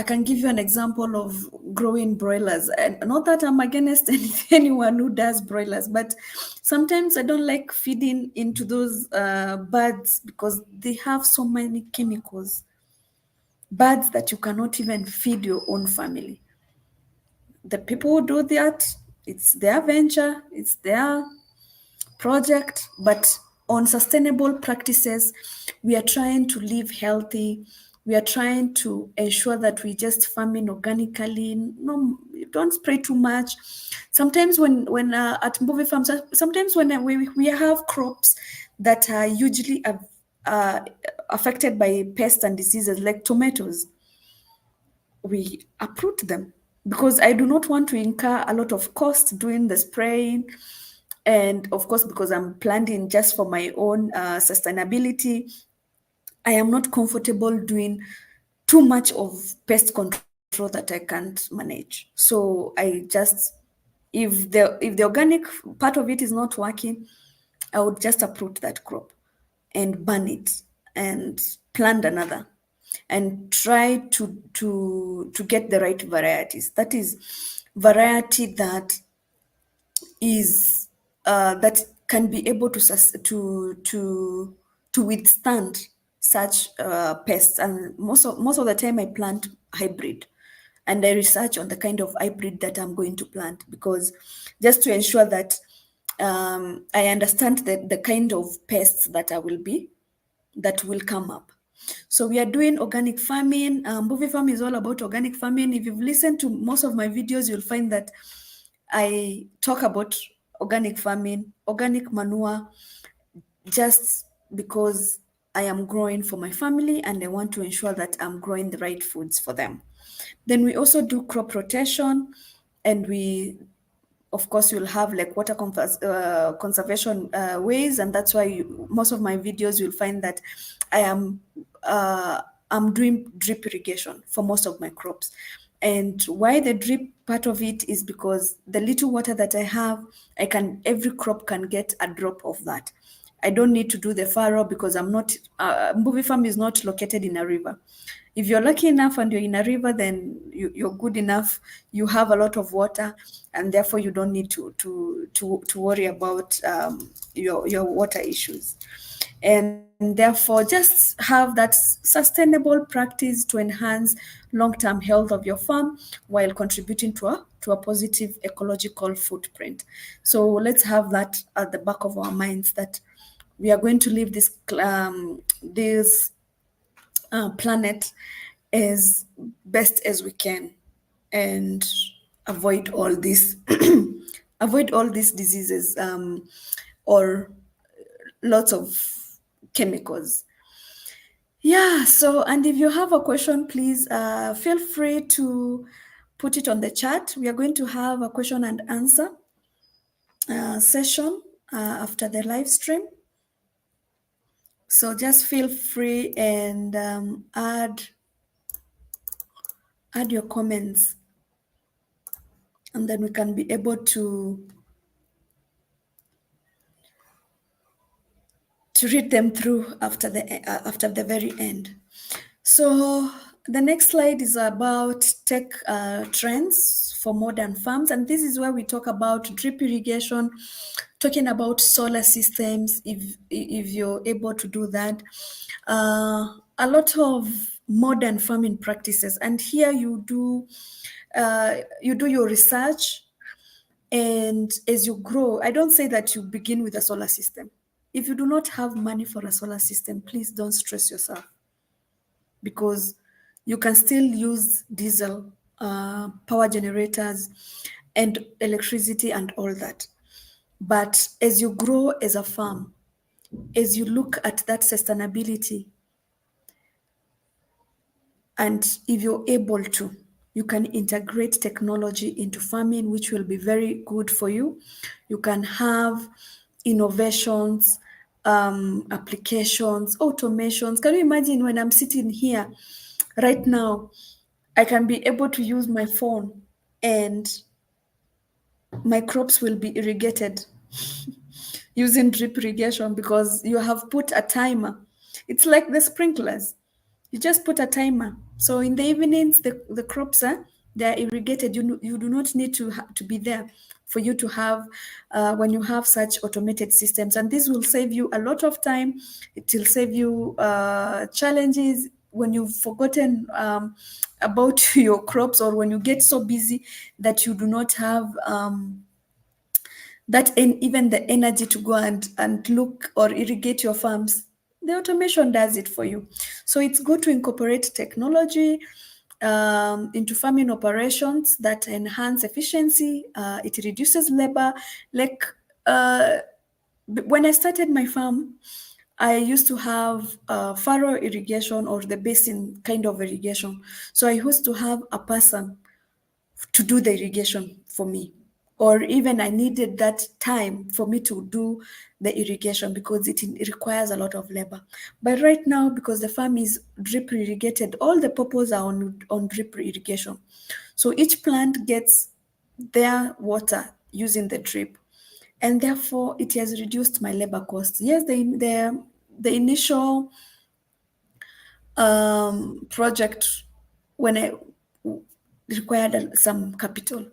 can give you an example of growing broilers. And not that I'm against anyone who does broilers, but sometimes I don't like feeding into those birds because they have so many chemicals. Birds that you cannot even feed your own family. The people who do that, it's their venture, it's their project, but on sustainable practices, we are trying to live healthy. We are trying to ensure that we just farming organically. No, you don't spray too much. Sometimes when at movie farms, sometimes when we have crops that are usually affected by pests and diseases, like tomatoes, we uproot them because I do not want to incur a lot of cost doing the spraying. And of course, because I'm planting just for my own sustainability, I am not comfortable doing too much of pest control that I can't manage. So I just, if the organic part of it is not working, I would just uproot that crop and burn it and plant another and try to get the right varieties. That is variety that can be able to withstand such pests. And most of the time I plant hybrid, and I research on the kind of hybrid that I'm going to plant, because just to ensure that I understand the kind of pests that will come up. So we are doing organic farming. Mbuvi Farm is all about organic farming. If you've listened to most of my videos, you'll find that I talk about organic farming, organic manure, just because I am growing for my family and I want to ensure that I'm growing the right foods for them. Then we also do crop rotation, and we, of course, you'll have like water conservation ways, and that's why most of my videos you'll find that I am I'm doing drip irrigation for most of my crops. And why the drip part of it is because the little water that I have, every crop can get a drop of that. I don't need to do the furrow because I'm not, Mbuvi Farm is not located in a river. If you're lucky enough and you're in a river, then you're good enough. You have a lot of water, and therefore you don't need to worry about your water issues. And therefore, just have that sustainable practice to enhance long-term health of your farm while contributing to a positive ecological footprint. So let's have that at the back of our minds, that we are going to leave this planet as best as we can, and avoid all these avoid all these diseases, or lots of chemicals. Yeah, so, and if you have a question, please feel free to put it on the chat. We are going to have a question and answer session after the live stream. So just feel free and add your comments, and then we can be able to read them through after the very end. So the next slide is about tech trends for modern farms, and this is where we talk about drip irrigation, talking about solar systems, if you're able to do that. A lot of modern farming practices, and here you do your research, and as you grow, I don't say that you begin with a solar system. If you do not have money for a solar system, please don't stress yourself, because you can still use diesel power generators and electricity and all that. But as you grow as a farm, as you look at that sustainability, and if you're able to, you can integrate technology into farming, which will be very good for you. You can have innovations, applications, automations. Can you imagine when I'm sitting here right now, I can be able to use my phone and my crops will be irrigated using drip irrigation, because you have put a timer. It's like the sprinklers. You just put a timer. So in the evenings, the crops they're irrigated. You do not need to be there for you to have when you have such automated systems. And this will save you a lot of time. It will save you challenges when you've forgotten about your crops, or when you get so busy that you do not have even the energy to go and look or irrigate your farms. The automation does it for you. So it's good to incorporate technology into farming operations that enhance efficiency. It reduces labor. Like when I started my farm, I used to have furrow irrigation, or the basin kind of irrigation. So I used to have a person to do the irrigation for me, or even I needed that time for me to do the irrigation, because it requires a lot of labor. But right now, because the farm is drip irrigated, all the purposes are on drip irrigation. So each plant gets their water using the drip, and therefore it has reduced my labor costs. Yes, the initial project, when I required some capital,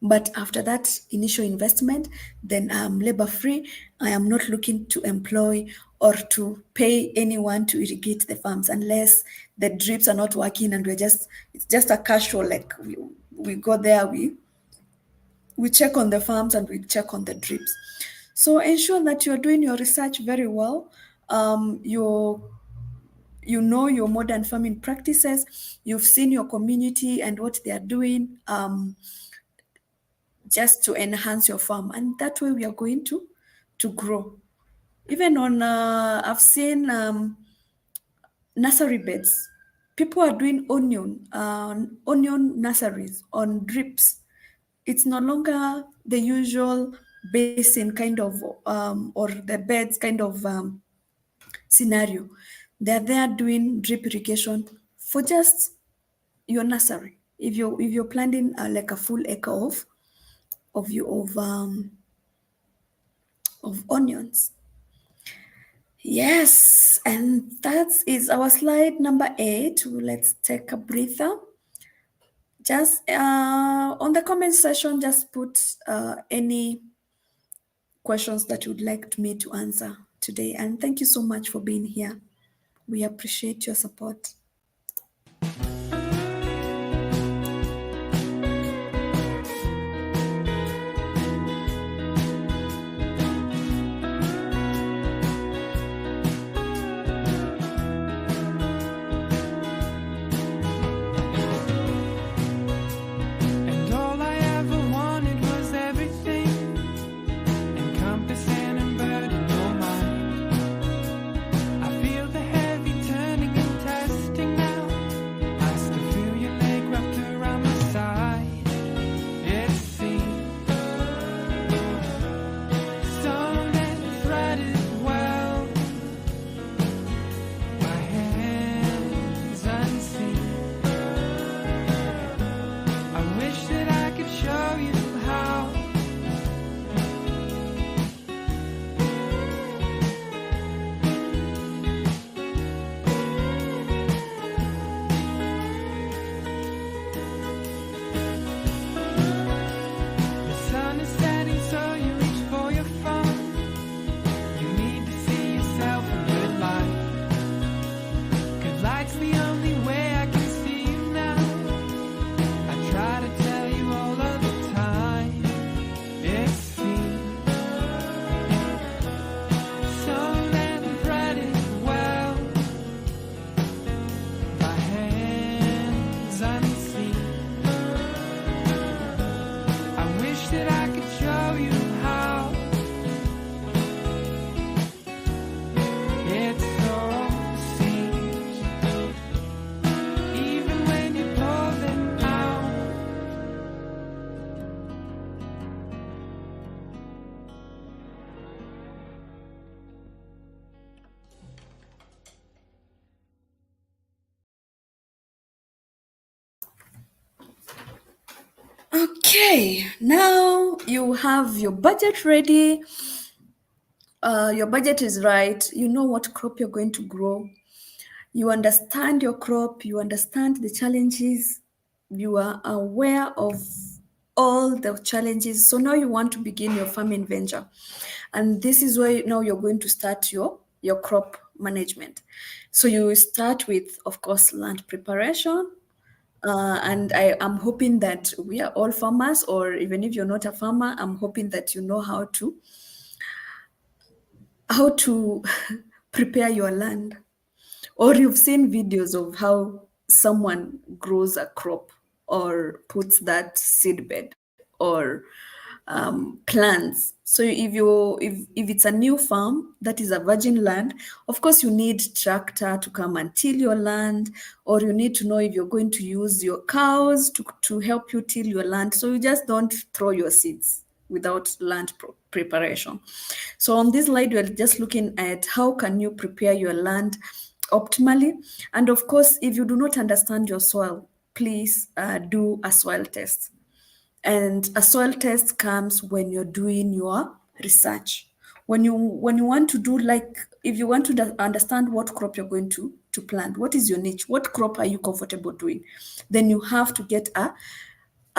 but after that initial investment, then I'm labor free. I am not looking to employ or to pay anyone to irrigate the farms, unless the drips are not working and it's just a casual, like we go there, we check on the farms and we check on the drips. So ensure that you're doing your research very well. You know your modern farming practices. You've seen your community and what they are doing just to enhance your farm, and that way we are going to grow. Even on I've seen nursery beds. People are doing onion nurseries on drips. It's no longer the usual basin kind of or the beds kind of scenario. They're there doing drip irrigation for just your nursery. If you're planting like a full acre of onions. Yes, and that is our slide number 8. Let's take a breather. Just on the comment section, just put any questions that you'd like me to answer today. And thank you so much for being here. We appreciate your support. And all I ever wanted was everything, encompassing and burden your mind. I Okay, now you have your budget ready. Your budget is right. You know what crop you're going to grow. You understand your crop. You understand the challenges. You are aware of all the challenges. So now you want to begin your farming venture, and this is where now you're going to start your crop management. So you start with, of course, land preparation. And I am hoping that we are all farmers, or even if you're not a farmer, I'm hoping that you know how to prepare your land, or you've seen videos of how someone grows a crop or puts that seed bed or plants. So if it's a new farm that is a virgin land, of course you need tractor to come and till your land, or you need to know if you're going to use your cows to help you till your land. So you just don't throw your seeds without land preparation. So on this slide, we're just looking at how can you prepare your land optimally. And of course, if you do not understand your soil, please do a soil test. And a soil test comes when you're doing your research. When you want to do, like, if you want to understand what crop you're going to plant, what is your niche, what crop are you comfortable doing, then you have to get a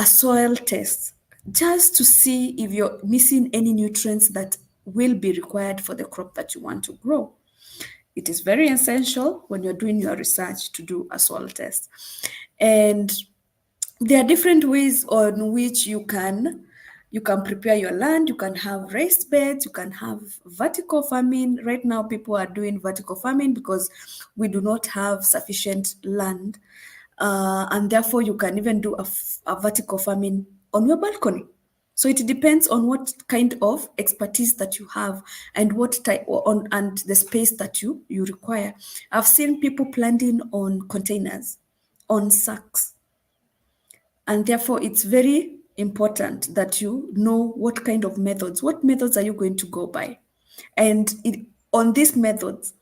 soil test just to see if you're missing any nutrients that will be required for the crop that you want to grow. It is very essential when you're doing your research to do a soil test. And there are different ways on which you can prepare your land. You can have raised beds, you can have vertical farming. Right now people are doing vertical farming because we do not have sufficient land, and therefore you can even do a vertical farming on your balcony. So it depends on what kind of expertise that you have and what type on and the space that you require. I've seen people planting on containers, on sacks, and therefore it's very important that you know what methods are you going to go by, and on these methods,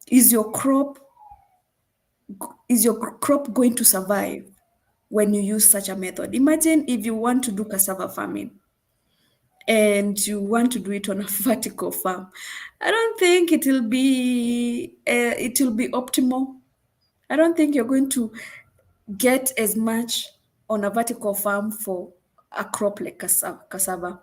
is your crop going to survive when you use such a method? Imagine if you want to do cassava farming and you want to do it on a vertical farm. I don't think it will be optimal. I don't think you're going to get as much on a vertical farm for a crop like cassava.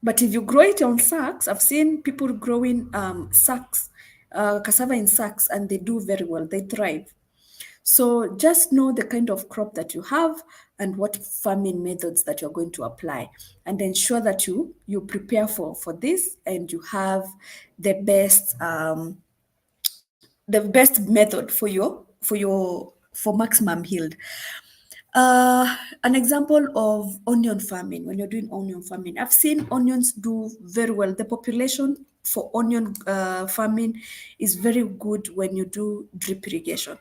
But if you grow it on sacks, I've seen people growing sacks, cassava in sacks, and they do very well. They thrive. So just know the kind of crop that you have and what farming methods that you're going to apply, and ensure that you prepare for this, and you have the best method for maximum yield. An example of onion farming, when you're doing onion farming, I've seen onions do very well. The population for onion farming is very good when you do drip irrigation.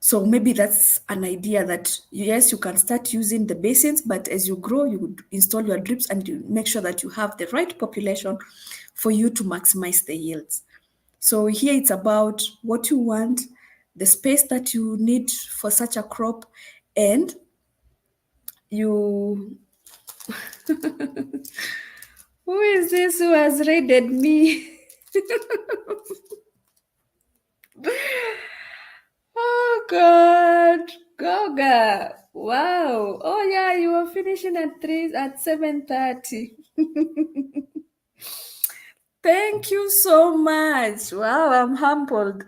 So maybe that's an idea that, yes, you can start using the basins, but as you grow, you would install your drips and you make sure that you have the right population for you to maximize the yields. So here it's about what you want, the space that you need for such a crop, and you. Who is this who has raided me? Oh God, Goga. Wow. Oh yeah, you were finishing at 7:30. Thank you so much. Wow, I'm humbled.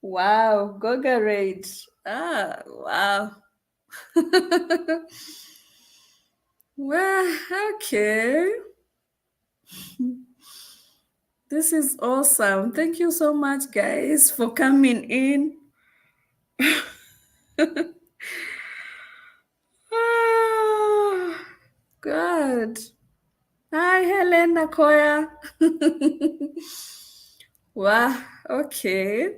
Wow, Goga raid. Wow. Well, okay. This is awesome. Thank you so much, guys, for coming in. Oh, God. Hi, Helen Nakoya. Wow, okay.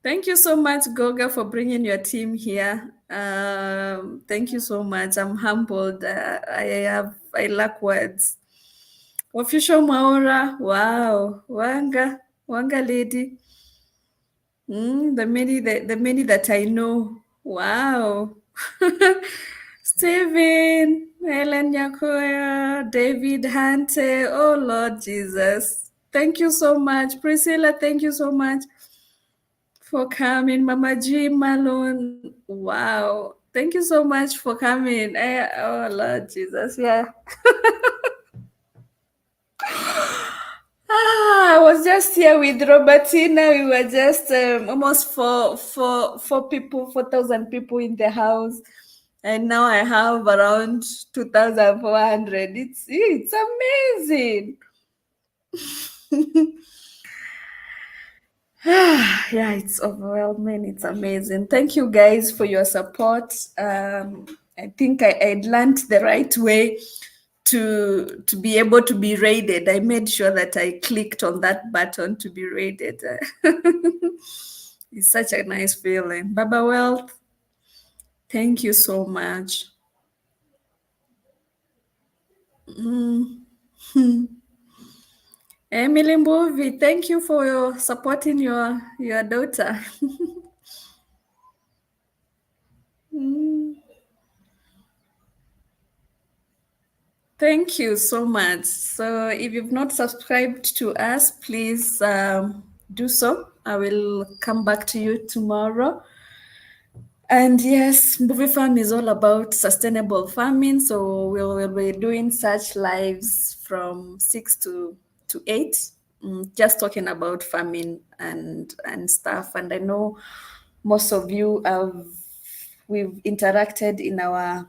Thank you so much, Goga, for bringing your team here. Thank you so much. I'm humbled. I lack words. Official Maora, wow, Wanga lady. The many that I know. Wow. Stephen, Helen Yakoya, David Hante. Oh Lord Jesus. Thank you so much. Priscilla, thank you so much for coming. Mama G Malone. Wow. Thank you so much for coming. Oh Lord Jesus. Yeah. I was just here with Robertina. We were just almost four people, 4,000 people in the house, and now I have around 2,400. It's amazing. Yeah, it's overwhelming. It's amazing. Thank you guys for your support. I think I learned the right way to be able to be rated. I made sure that I clicked on that button to be rated. It's such a nice feeling. Baba Wealth, thank you so much. Emily Mbuvi, thank you for supporting your daughter. Thank you so much. So if you've not subscribed to us, please do so. I will come back to you tomorrow. And yes, Mbuvi Farm is all about sustainable farming. So we'll be doing such lives from 6 to 8, just talking about farming and stuff. And I know most of you we've interacted in our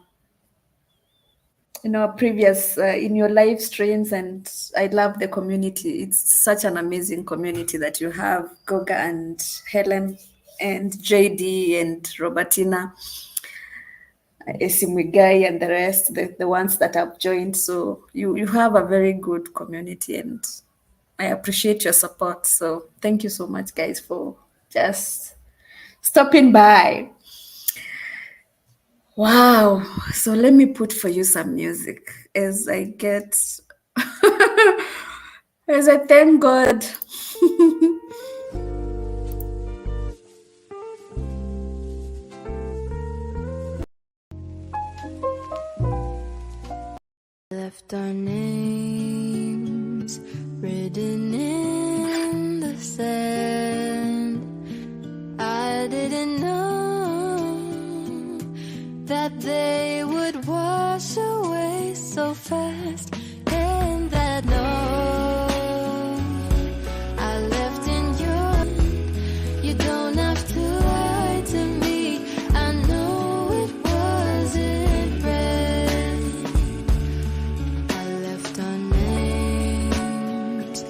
previous in your live streams, and I love the community. It's such an amazing community that you have, Goga and Helen and JD and Robertina, Esimwigai and the rest, the ones that have joined. So you have a very good community, and I appreciate your support. So thank you so much, guys, for just stopping by. Wow. So let me put for you some music as I get, as I thank God. Left our names written in the sand. I didn't know that they would wash away so fast, and that no, I left in your. You don't have to lie to me. I know it wasn't red. I left our names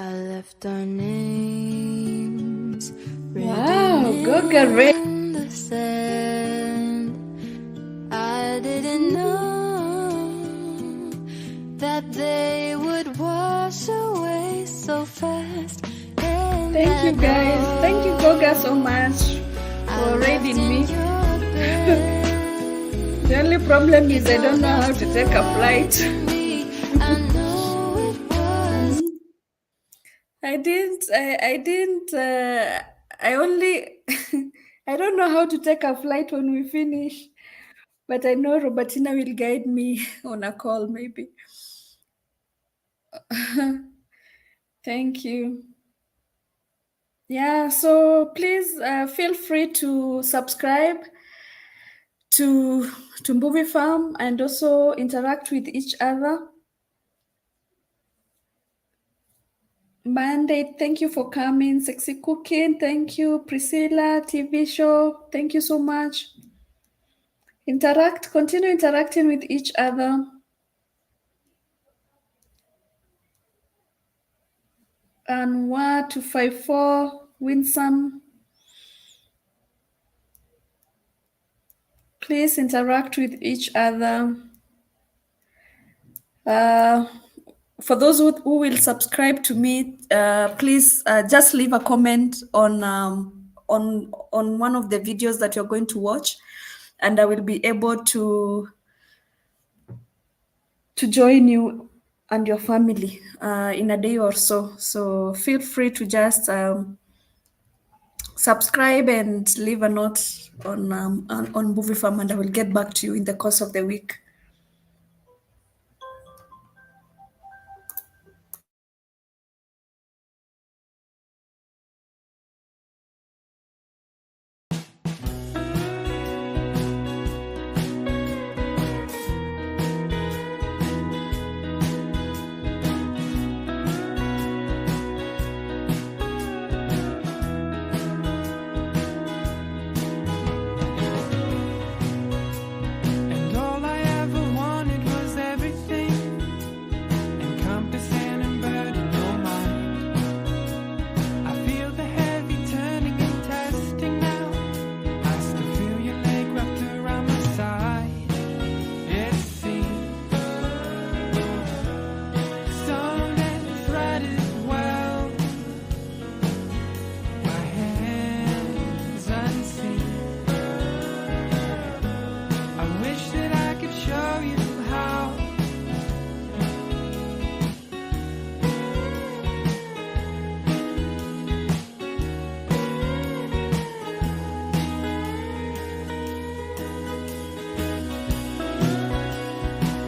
I left our names Wow, written Goga Ray. in the sand. I didn't know that they would wash away so fast. And Thank you guys. Thank you Goga so much for raiding me. The only problem is I don't know how to take a flight. I only, I don't know how to take a flight when we finish, but I know Robertina will guide me on a call maybe. Thank you. Yeah, so please feel free to subscribe to Movie Farm and also interact with each other. Mandate, thank you for coming. Sexy Cooking, thank you. Priscilla, TV Show, thank you so much. Continue interacting with each other. And 1254, Winsome. Please interact with each other. For those who will subscribe to me, please just leave a comment on one of the videos that you're going to watch, and I will be able to join you and your family in a day or so. So feel free to just subscribe and leave a note on Movie Farm, and I will get back to you in the course of the week. And all I ever wanted was everything, encompassing and burden your mind. I feel the heavy turning and testing now. I still feel your leg wrapped around my side. It seems stone and threaded well. My hands unseen. I wish that I could show you how.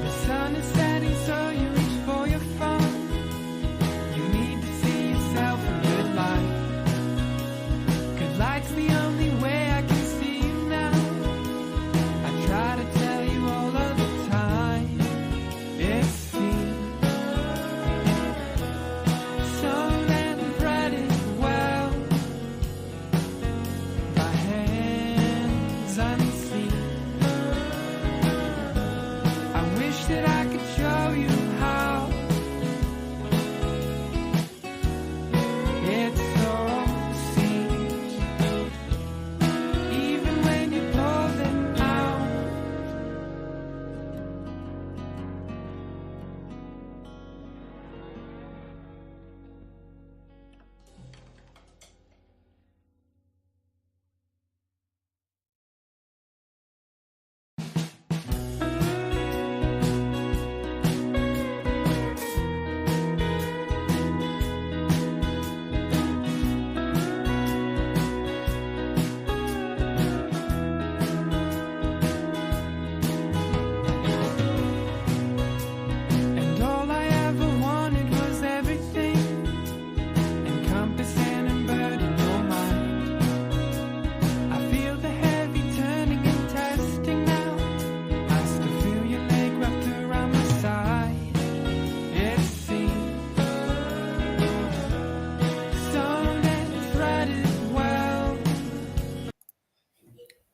The sun is setting, so you reach for your phone. You need to see yourself in good light. Good light's the only way I can see you now. I try to tell you all of the time. It seems sewn and threaded well by hands unseen. I wish that I could show you how. It so seems, even when you pull them out. And all I ever wanted was everything, encompassing and burden your mind. I feel the heavy turning and testing now. I still feel your leg wrapped around my side. It seems stone and threaded well.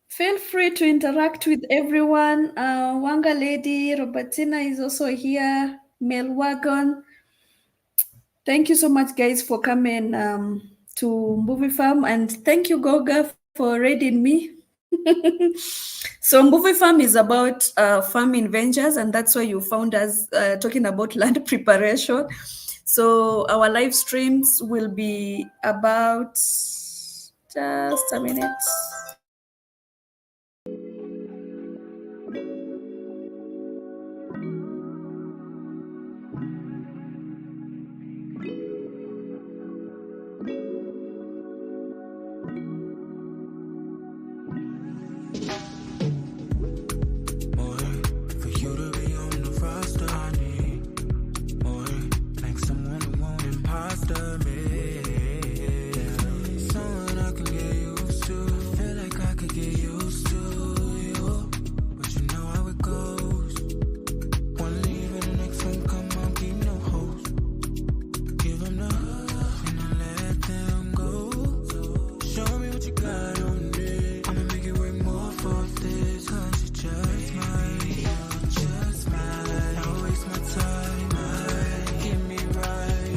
Feel free to interact with everyone. Wanga Lady, Robertina is also here. Mel Wagon. Thank you so much, guys, for coming to Movie Farm, and thank you, Goga, for reading me. So, Movie Farm is about farming ventures, and that's why you found us talking about land preparation. So, our live streams will be about just a minute. For you to be on the roster, I need more. Like someone who won't imposter me. Someone I can get used to. I feel like I could get used to you, but you know how it goes. One leave and the next one come on, keep no host. Give them the hug and I let them go. Show me what you got on me. I'ma make it way more for this, 'cause you just might, you just might. Don't waste my time, might get me right,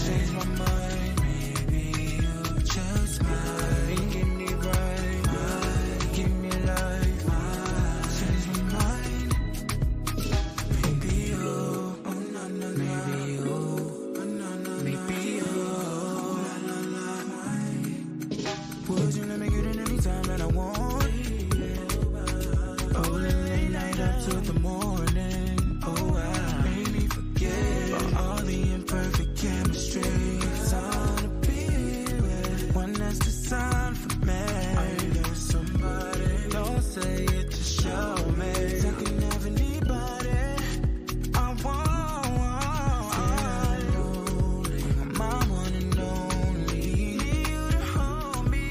change my mind. Maybe you just might get me right, might give me life, change my mind. Maybe you, oh no no no, maybe you, oh no no, maybe you, oh la la la. Would you let me get in anytime that I want? Oh, late night up till the morning. Oh, I made me forget all the imperfect chemistry. It's on to be with one that's designed for me. There's somebody, don't say it, just show me. I can have anybody I want. Feeling lonely, my one and only. Need you to hold me,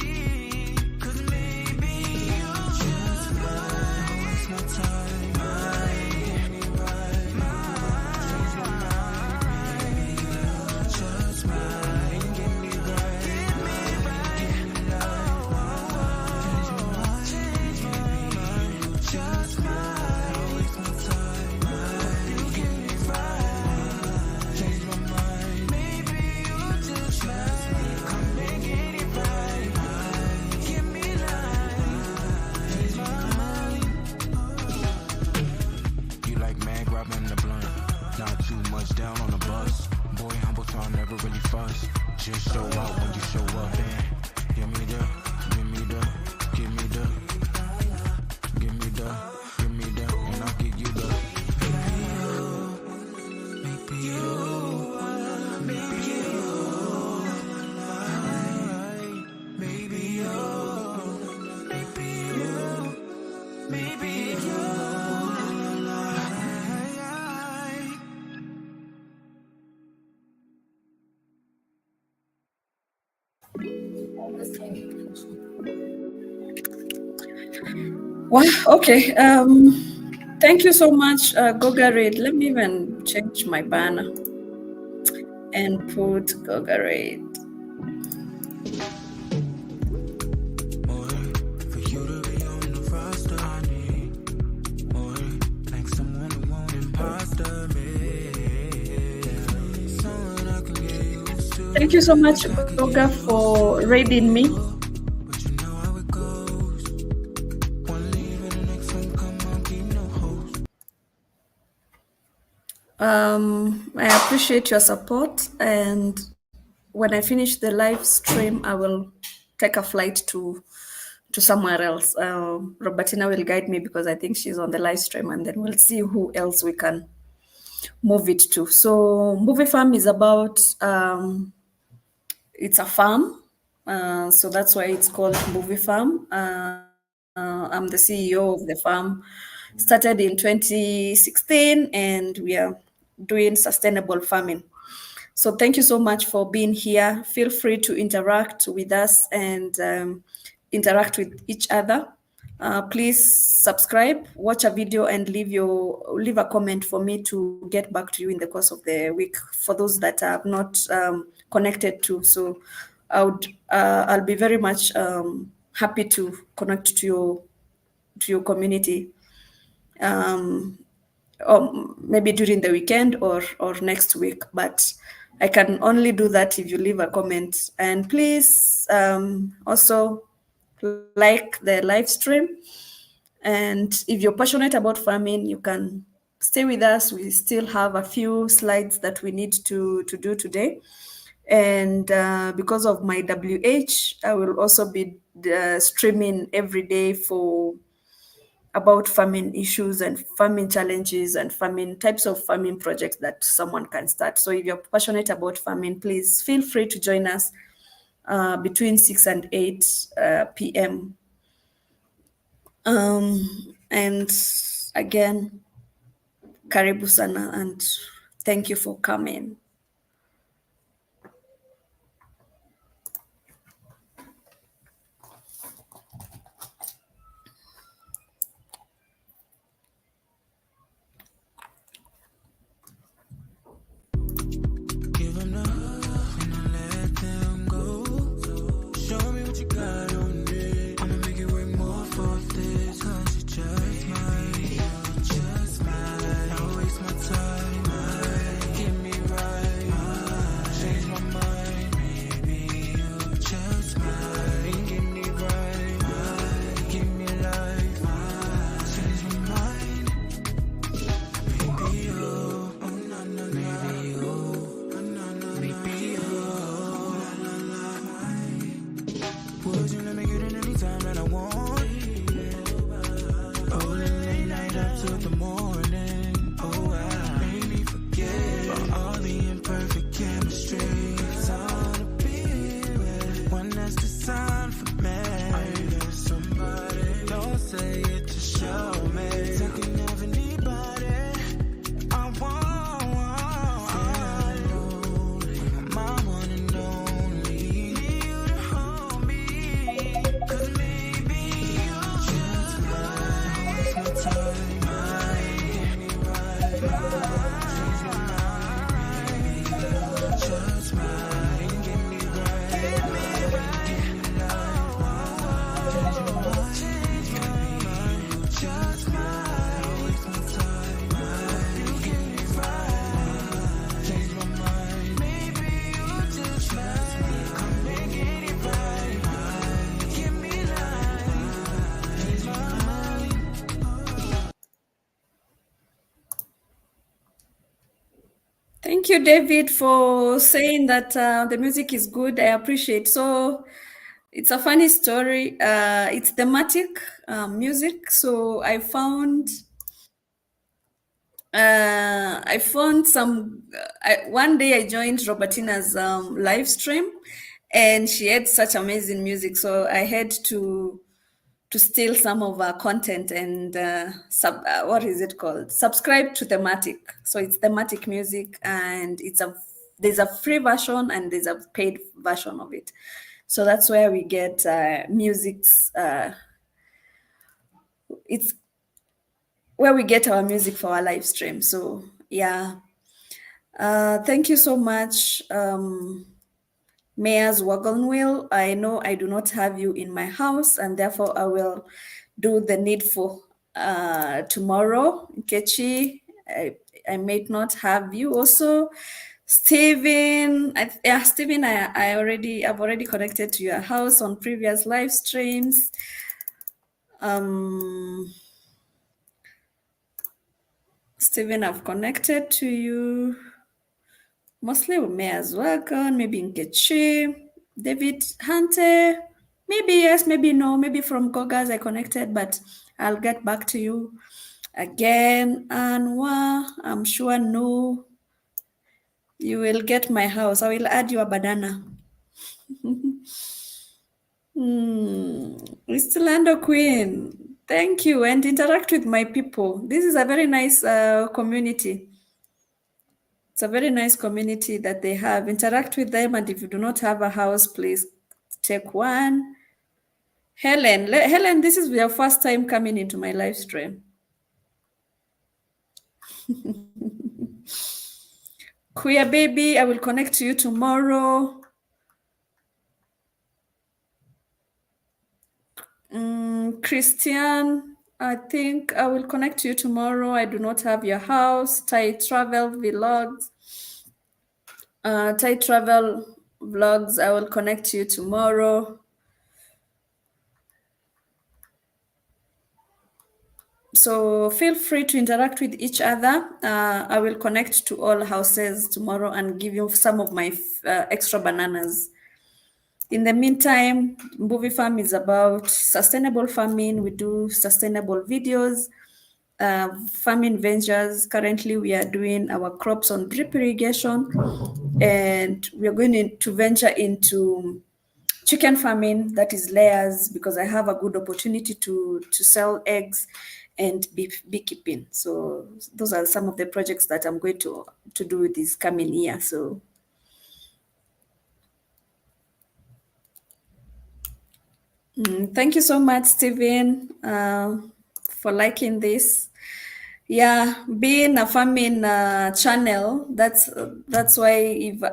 'cause maybe you just might waste my time, might get me right, might change my mind. Maybe you just might get me right, give me life, change my mind. Maybe you just might waste my time, might get me right, change my mind. Maybe you just might come and get it right, give me life, change my mind. You like man grabbing the blunt, not too much down on the bus. Boy, humble time, never really fuss. Just show out when you show up, and give me the, give me the, give me the, give me the, give me the, and I'll give you the. Maybe you, maybe you, maybe you, maybe you, maybe you, maybe you. Wow, okay. Thank you so much, Goga Raid. Let me even change my banner and put Goga Raid. For you to be on the roster, I need more. Like someone who won't imposter me. Someone I can get used to. Thank you so much, Goga, for raiding me. But you know how it goes. One leave and the next one come on, keep no host. I appreciate your support, and when I finish the live stream, I will take a flight to somewhere else. Robertina will guide me because I think she's on the live stream, and then we'll see who else we can move it to. So, Movie Farm is about it's a farm, so that's why it's called Movie Farm. I'm the CEO of the farm. Started in 2016, and we are doing sustainable farming. So thank you so much for being here. Feel free to interact with us and interact with each other. Please subscribe, watch a video, and leave a comment for me to get back to you in the course of the week. For those that I have not connected to, so I'll be very much happy to connect to your community. Or maybe during the weekend or next week. But I can only do that if you leave a comment. And please also like the live stream. And if you're passionate about farming, you can stay with us. We still have a few slides that we need to do today. And because of my WH, I will also be streaming every day for about farming issues and farming challenges and farming types of farming projects that someone can start. So if you're passionate about farming, please feel free to join us between 6 and 8 p.m. And again, karibu sana and thank you for coming. Give them the hug and I let them go. Show me what you got on me. I'ma make it work more for this. Cause you just might, you just might. Don't waste my time, might get me right, change my mind. Maybe you just might get me right, might give me life, change my mind. Maybe you, oh no no no. Maybe you, oh no no. Maybe you, la la la. Would you let me get in anytime that I want? Oh, the late night up till the morning. Oh, I made me forget about all the imperfect chemistry. It's all to be with one that's designed for me. I need somebody, don't say it to show me. I can never anybody I want. Feeling lonely, my one and only. Need you to hold me, 'cause maybe you just might waste my time, might get me right, change my mind. Maybe you just might get me right, get me life, change my mind. You just might waste my time, might get me right, change my mind. Maybe you just might come and get it right, give me life, change my mind. Thank you, David, for saying that the music is good. I appreciate. So it's a funny story. It's thematic music. So I found some. One day I joined Robertina's live stream, and she had such amazing music. So I had to steal some of our content and what is it called? Subscribe to thematic. So it's thematic music, and there's a free version and there's a paid version of it. So that's where we get music's. It's where we get our music for our live stream. So yeah, thank you so much, Mayor's Wagonwheel. I know I do not have you in my house, and therefore I will do the needful tomorrow. Kechi, I may not have you also. Stephen, Stephen, I've already connected to your house on previous live streams. Stephen, I've connected to you. Mostly with Mayor's Wagon, maybe Nkechi, David Hunter, maybe yes, maybe no, maybe from Gogas I connected, but I'll get back to you again. Anwa, I'm sure no, you will get my house. I will add you a banana. It's Lando Queen. Thank you, and interact with my people. This is a very nice community. It's a very nice community that they have. Interact with them, and if you do not have a house, please take one. Helen, this is your first time coming into my live stream. Queer baby, I will connect to you tomorrow. Christian, I think I will connect to you tomorrow. I do not have your house. Thai travel vlogs. Thai travel vlogs. I will connect you tomorrow. So feel free to interact with each other. I will connect to all houses tomorrow and give you some of my extra bananas. In the meantime, Mbuvi Farm is about sustainable farming. We do sustainable videos, farming ventures. Currently, we are doing our crops on drip irrigation, and we are going to venture into chicken farming, that is layers, because I have a good opportunity to sell eggs and beekeeping. So those are some of the projects that I'm going to do this coming year. So thank you so much, Stephen, for liking this. Yeah, being a farming channel, that's why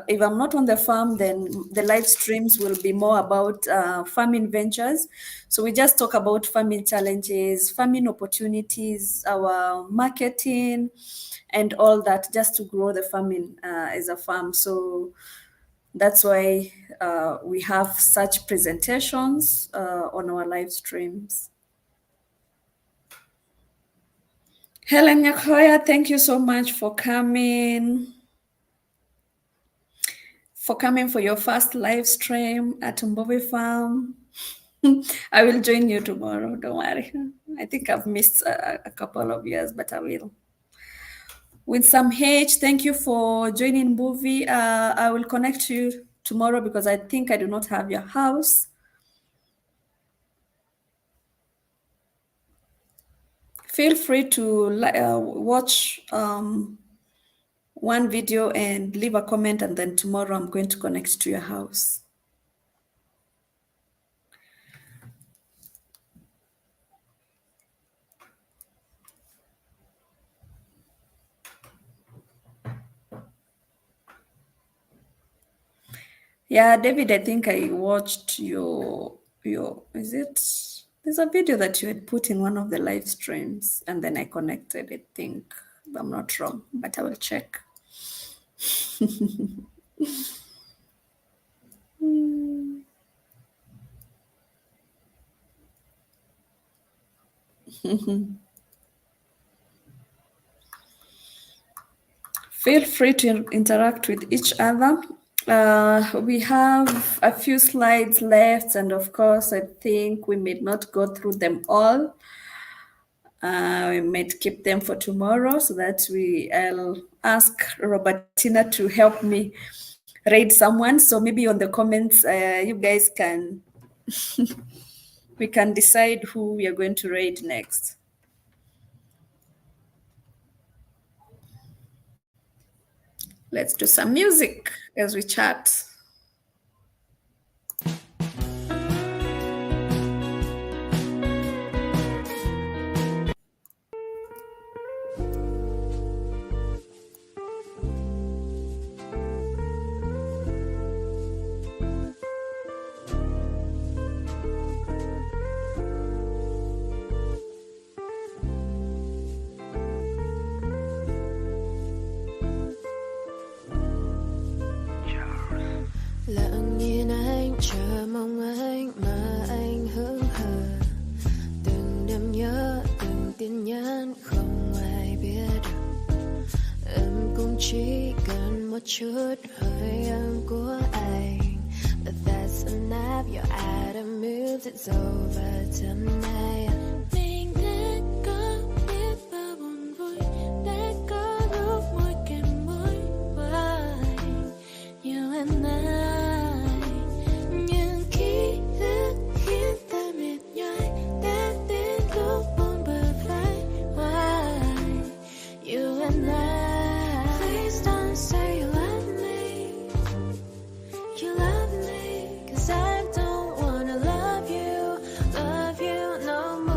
if I'm not on the farm, then the live streams will be more about farming ventures. So we just talk about farming challenges, farming opportunities, our marketing, and all that, just to grow the farming as a farm. So that's why we have such presentations on our live streams. Helen Nyakoya, thank you so much for coming for your first live stream at Mbowe Farm. I will join you tomorrow, don't worry. I think I've missed a couple of years, but I will. With some H, thank you for joining Mbowe. I will connect you tomorrow because I think I do not have your house. Feel free to watch one video and leave a comment, and then tomorrow I'm going to connect to your house. Yeah, David, I think I watched your is it? There's a video that you had put in one of the live streams, and then I connected, I think. I'm not wrong, but I will check. Feel free to interact with each other. We have a few slides left, and of course, I think we may not go through them all. We might keep them for tomorrow so that I'll ask Robertina to help me read someone. So maybe on the comments, you guys can, we can decide who we are going to read next. Let's do some music as we chat. Lặng nhìn anh chờ mong anh mà anh hững hờ. Từng đêm nhớ từng tin nhắn không ai biết được. Em cũng chỉ cần một chút hơi ấm của anh. But that's enough, your item moves, it's over tonight. Mình đã có biết bao buồn vui, đã có lúc môi kèm môi qua anh. You and I. No more.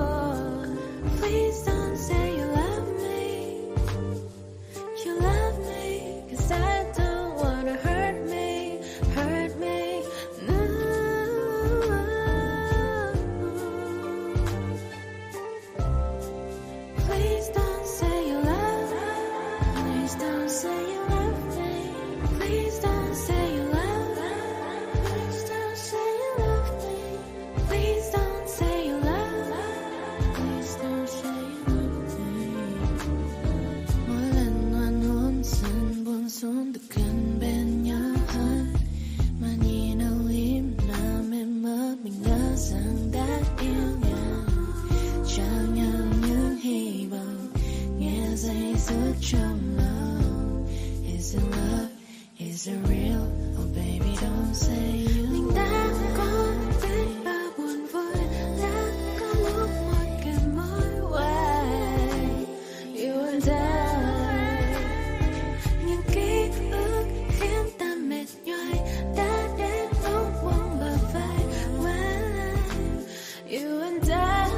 what you know. Is it love? Is it real? Oh baby, don't say you. Mình đã có biết bao buồn vui, đã có lúc một cái mối quay. You and I, những ký ức khiến ta mệt nhoài, đã đến lúc buông bờ vai. You and I,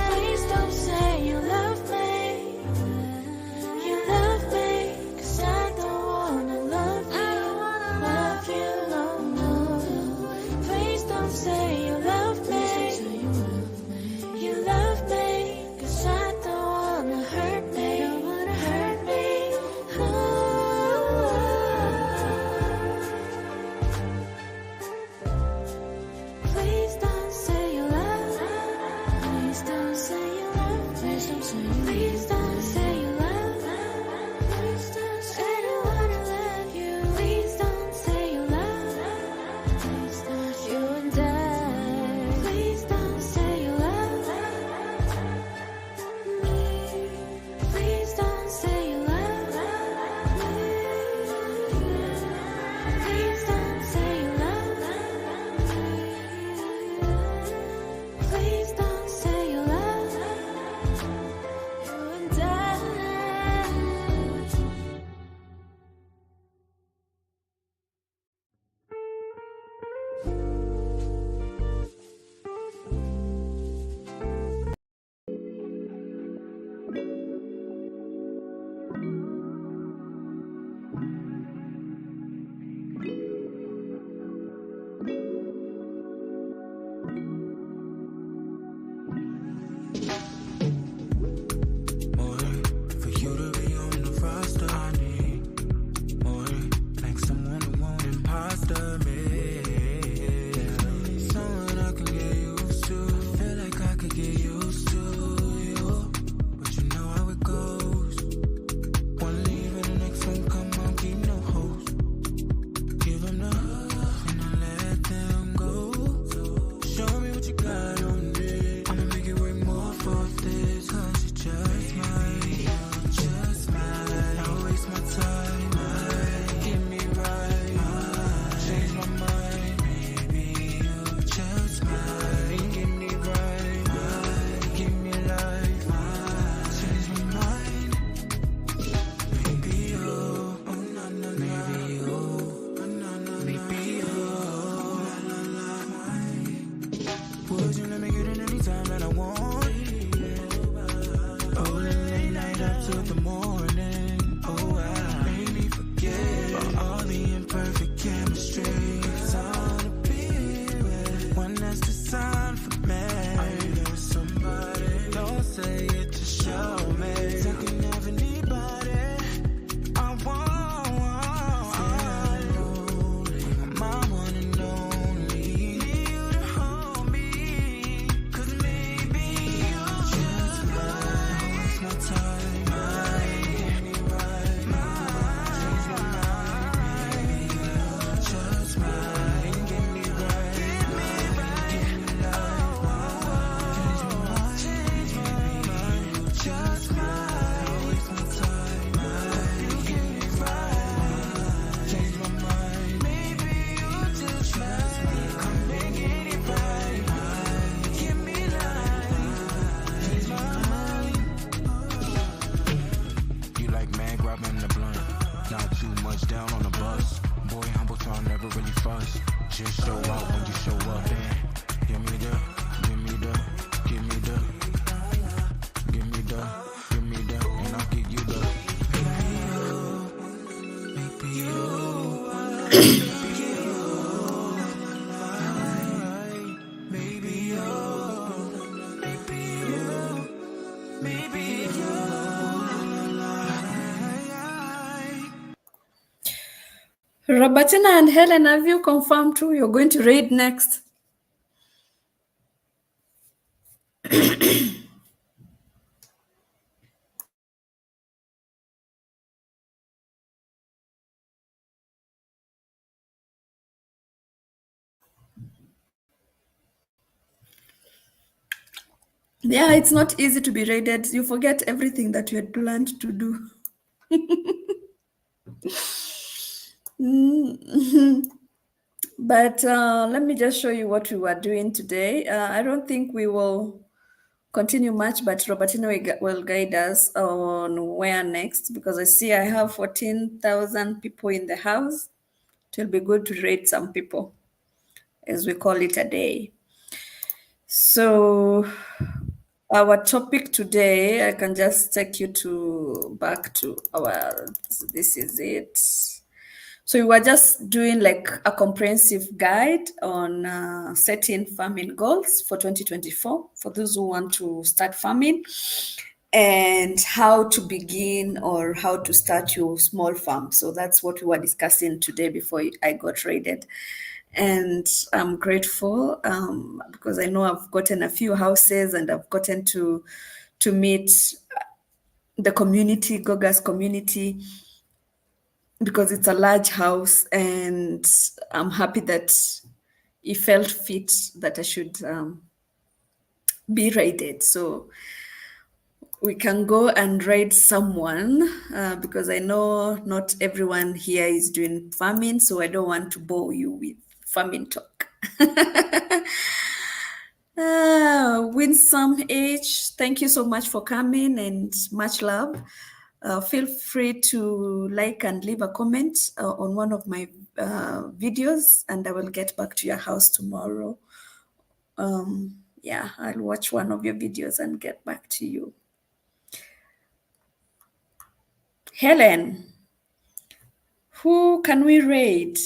please don't say you love me. You love me, 'cause I don't wanna love you, no, no. Please don't say you love me. You love me, 'cause I don't wanna hurt me. Please don't say you love me. Please don't say you love me. Please don't say you love me. Please don't say you wanna love you. Please don't say you love me. Please don't you and I. Please don't say you love me. Please don't say you love me. Please don't say you love me. Please don't say you love me. You and I. More for you to be on the roster. I need more, like someone who won't imposter me. Someone I can get used to. Feel like I could get used to you, but you know how it goes. One leave and the next one come on, keep no host. Give them the hug and I let them go. Show me what you got on me. I'ma make it work more for this, 'cause you just might, I'll waste my time, get me right, change my mind. Maybe you just might get me right, give me life, change my mind. Maybe you, oh no no, maybe you, oh no no, maybe you, la la la. Would you let me get in anytime that I want? Oh, late night up till the morning. Oh, I made me forget about all the imperfect chemistry. 'Cause I wanna be with one that's designed for me. Are you there with somebody? Don't say it, just show me. 'Cause I can have anybody I want. Say I'm lonely, my one and only. Need you to hold me, 'cause maybe you just might waste my time, get me right, change my mind. Maybe you just might get me right, give me life, change my mind. Maybe you just might waste my time, get me right, change my mind. Maybe you just might come and get it right, give me life, change my mind. You like man grabbing the blunt, not too much down on the bus. Boy, humble tone, never really fuss. Just show out when you show up and give me the, give me the, give me the, give me the, give me the, and I'll give you the. Maybe you, maybe you, maybe you, maybe you. Robertina and Helen, have you confirmed too? You're going to read next. Yeah, it's not easy to be raided. You forget everything that you had planned to do. But let me just show you what we were doing today. I don't think we will continue much, but Robertina will guide us on where next, because I see I have 14,000 people in the house. It will be good to rate some people, as we call it a day. So our topic today, I can just take you to back to our, this is it. So we were just doing like a comprehensive guide on setting farming goals for 2024 for those who want to start farming, and how to begin or how to start your small farm. So that's what we were discussing today before I got raided. And I'm grateful because I know I've gotten a few houses and I've gotten to meet the community, Goga's community, because it's a large house, and I'm happy that it felt fit that I should be raided. So we can go and raid someone because I know not everyone here is doing farming, so I don't want to bore you with farming talk. Winsome H, thank you so much for coming and much love. Feel free to like and leave a comment on one of my videos, and I will get back to your house tomorrow. Yeah, I'll watch one of your videos and get back to you. Helen, who can we raid?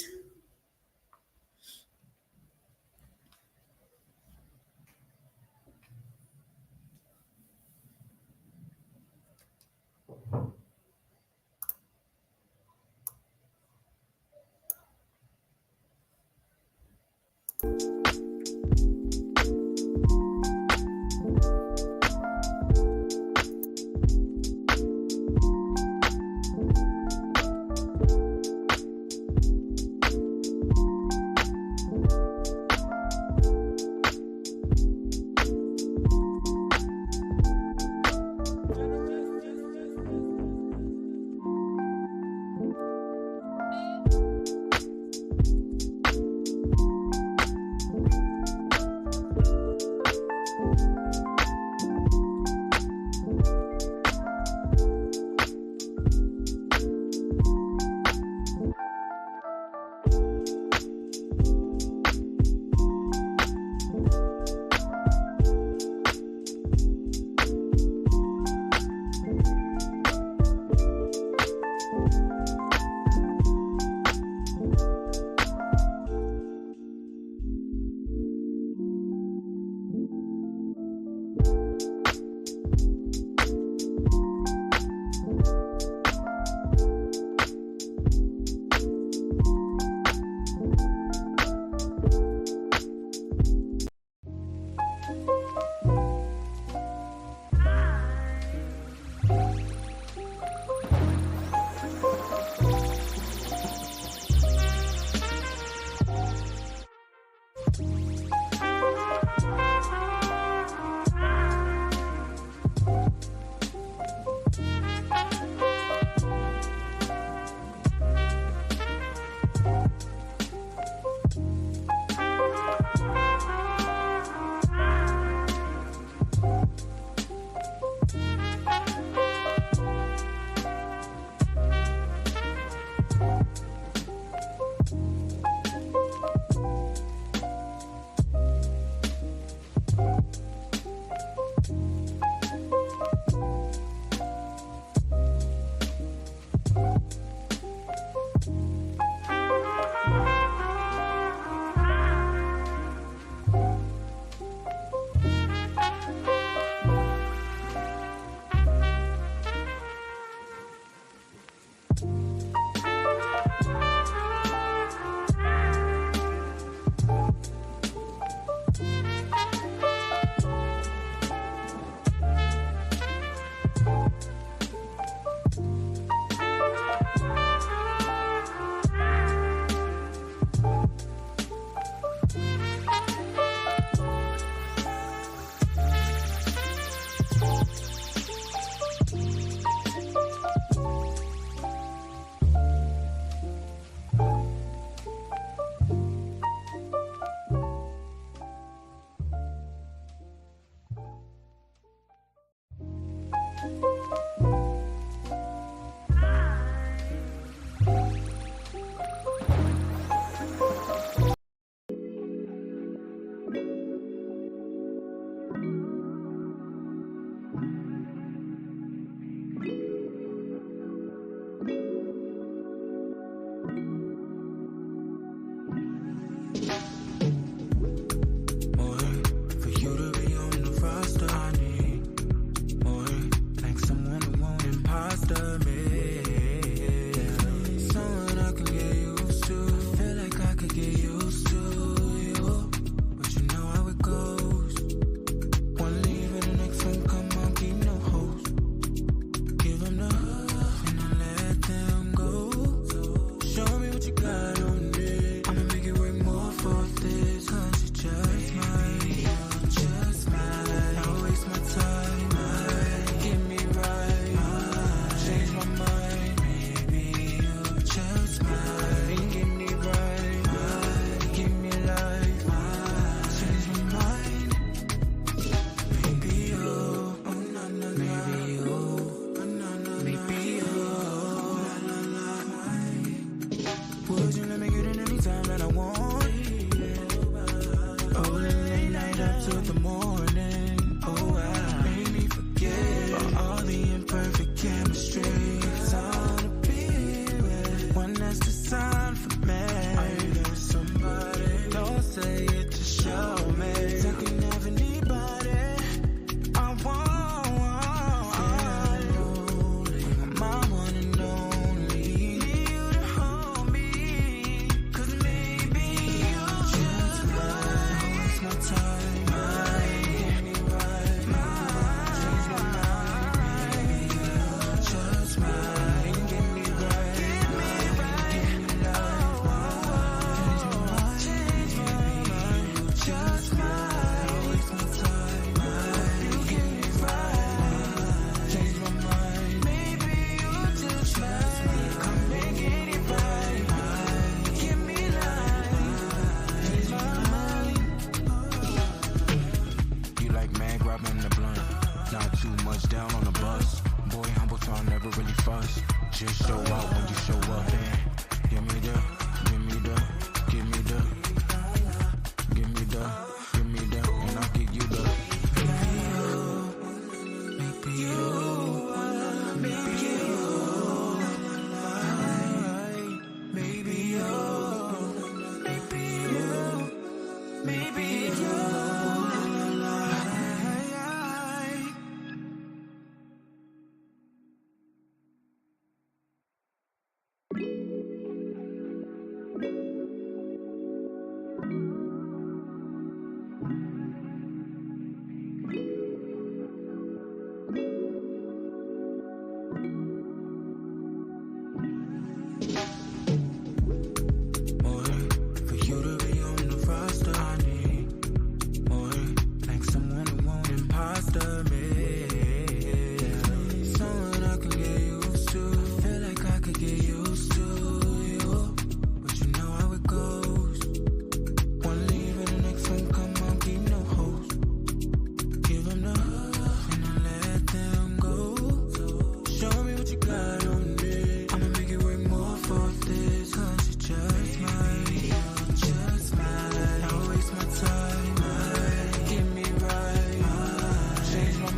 Change my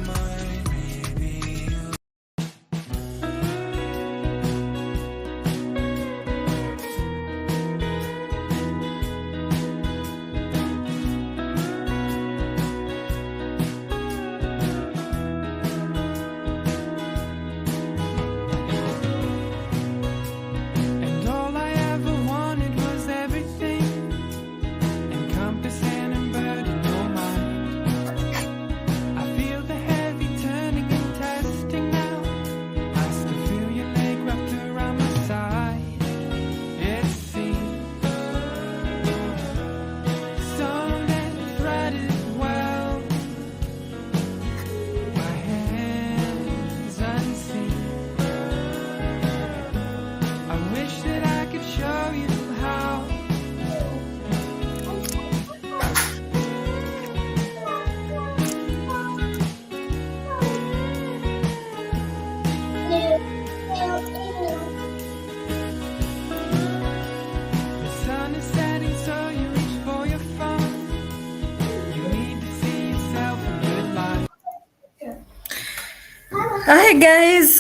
Hi guys,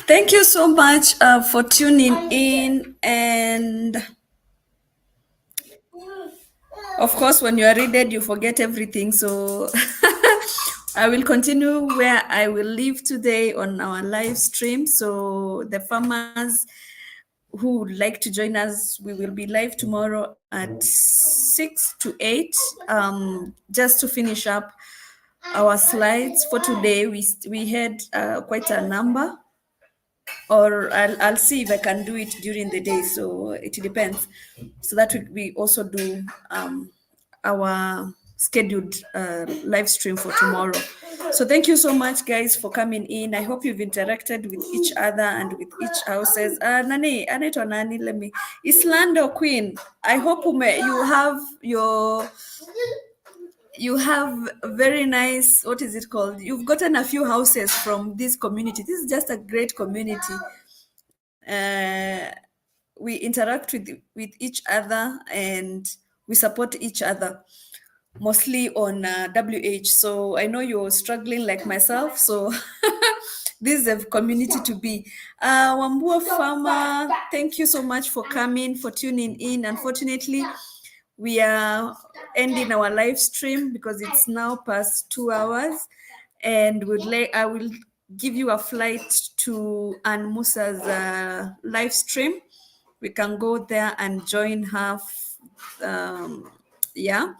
thank you so much for tuning in, and of course when you are readed you forget everything, so I will continue where I will leave today on our live stream. So the farmers who would like to join us, we will be live tomorrow at 6 to 8, just to finish up our slides for today. We had quite a number, or I'll see if I can do it during the day. So it depends. So that we also do our scheduled live stream for tomorrow. So thank you so much, guys, for coming in. I hope you've interacted with each other and with each houses. Nani, Aneto Nani, let me. Islando Queen. I hope you have a very nice, what is it called? You've gotten a few houses from this community. This is just a great community. We interact with each other and we support each other, mostly on WH. So I know you're struggling like myself. So this is a community to be. Wambua Farmer, thank you so much for coming, for tuning in. Unfortunately, we are ending our live stream because it's now past 2 hours, and I will give you a flight to Ann Musa's live stream. We can go there and join her. Yeah.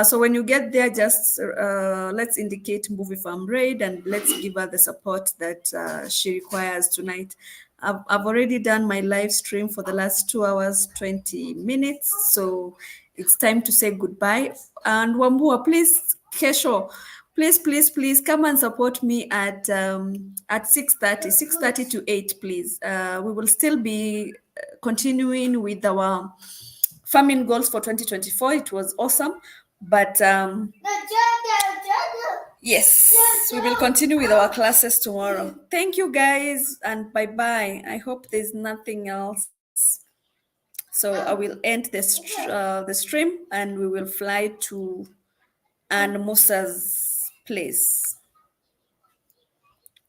So when you get there, just let's indicate Movie Farm Raid and let's give her the support that she requires tonight. I've already done my live stream for the last 2 hours, 20 minutes. So it's time to say goodbye. And Wambua, please, Kesho, please come and support me at 6:30 to 8, please. We will still be continuing with our farming goals for 2024. It was awesome, but yes, we will continue with our classes tomorrow. Thank you guys, and bye bye. I hope there's nothing else. So I will end the stream and we will fly to Ann Musa's place.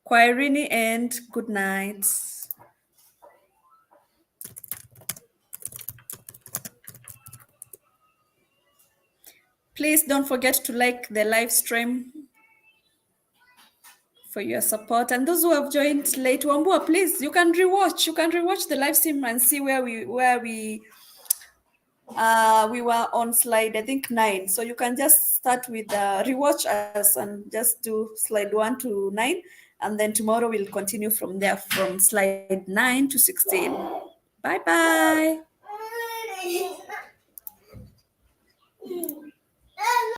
Kwairini and good night. Please don't forget to like the live stream for your support. And those who have joined late, Wambua, please, you can rewatch the live stream and see where we were on slide, I think 9. So you can just start with rewatch us and just do slide 1 to 9, and then tomorrow we'll continue from there, from slide 9 to 16. Bye bye.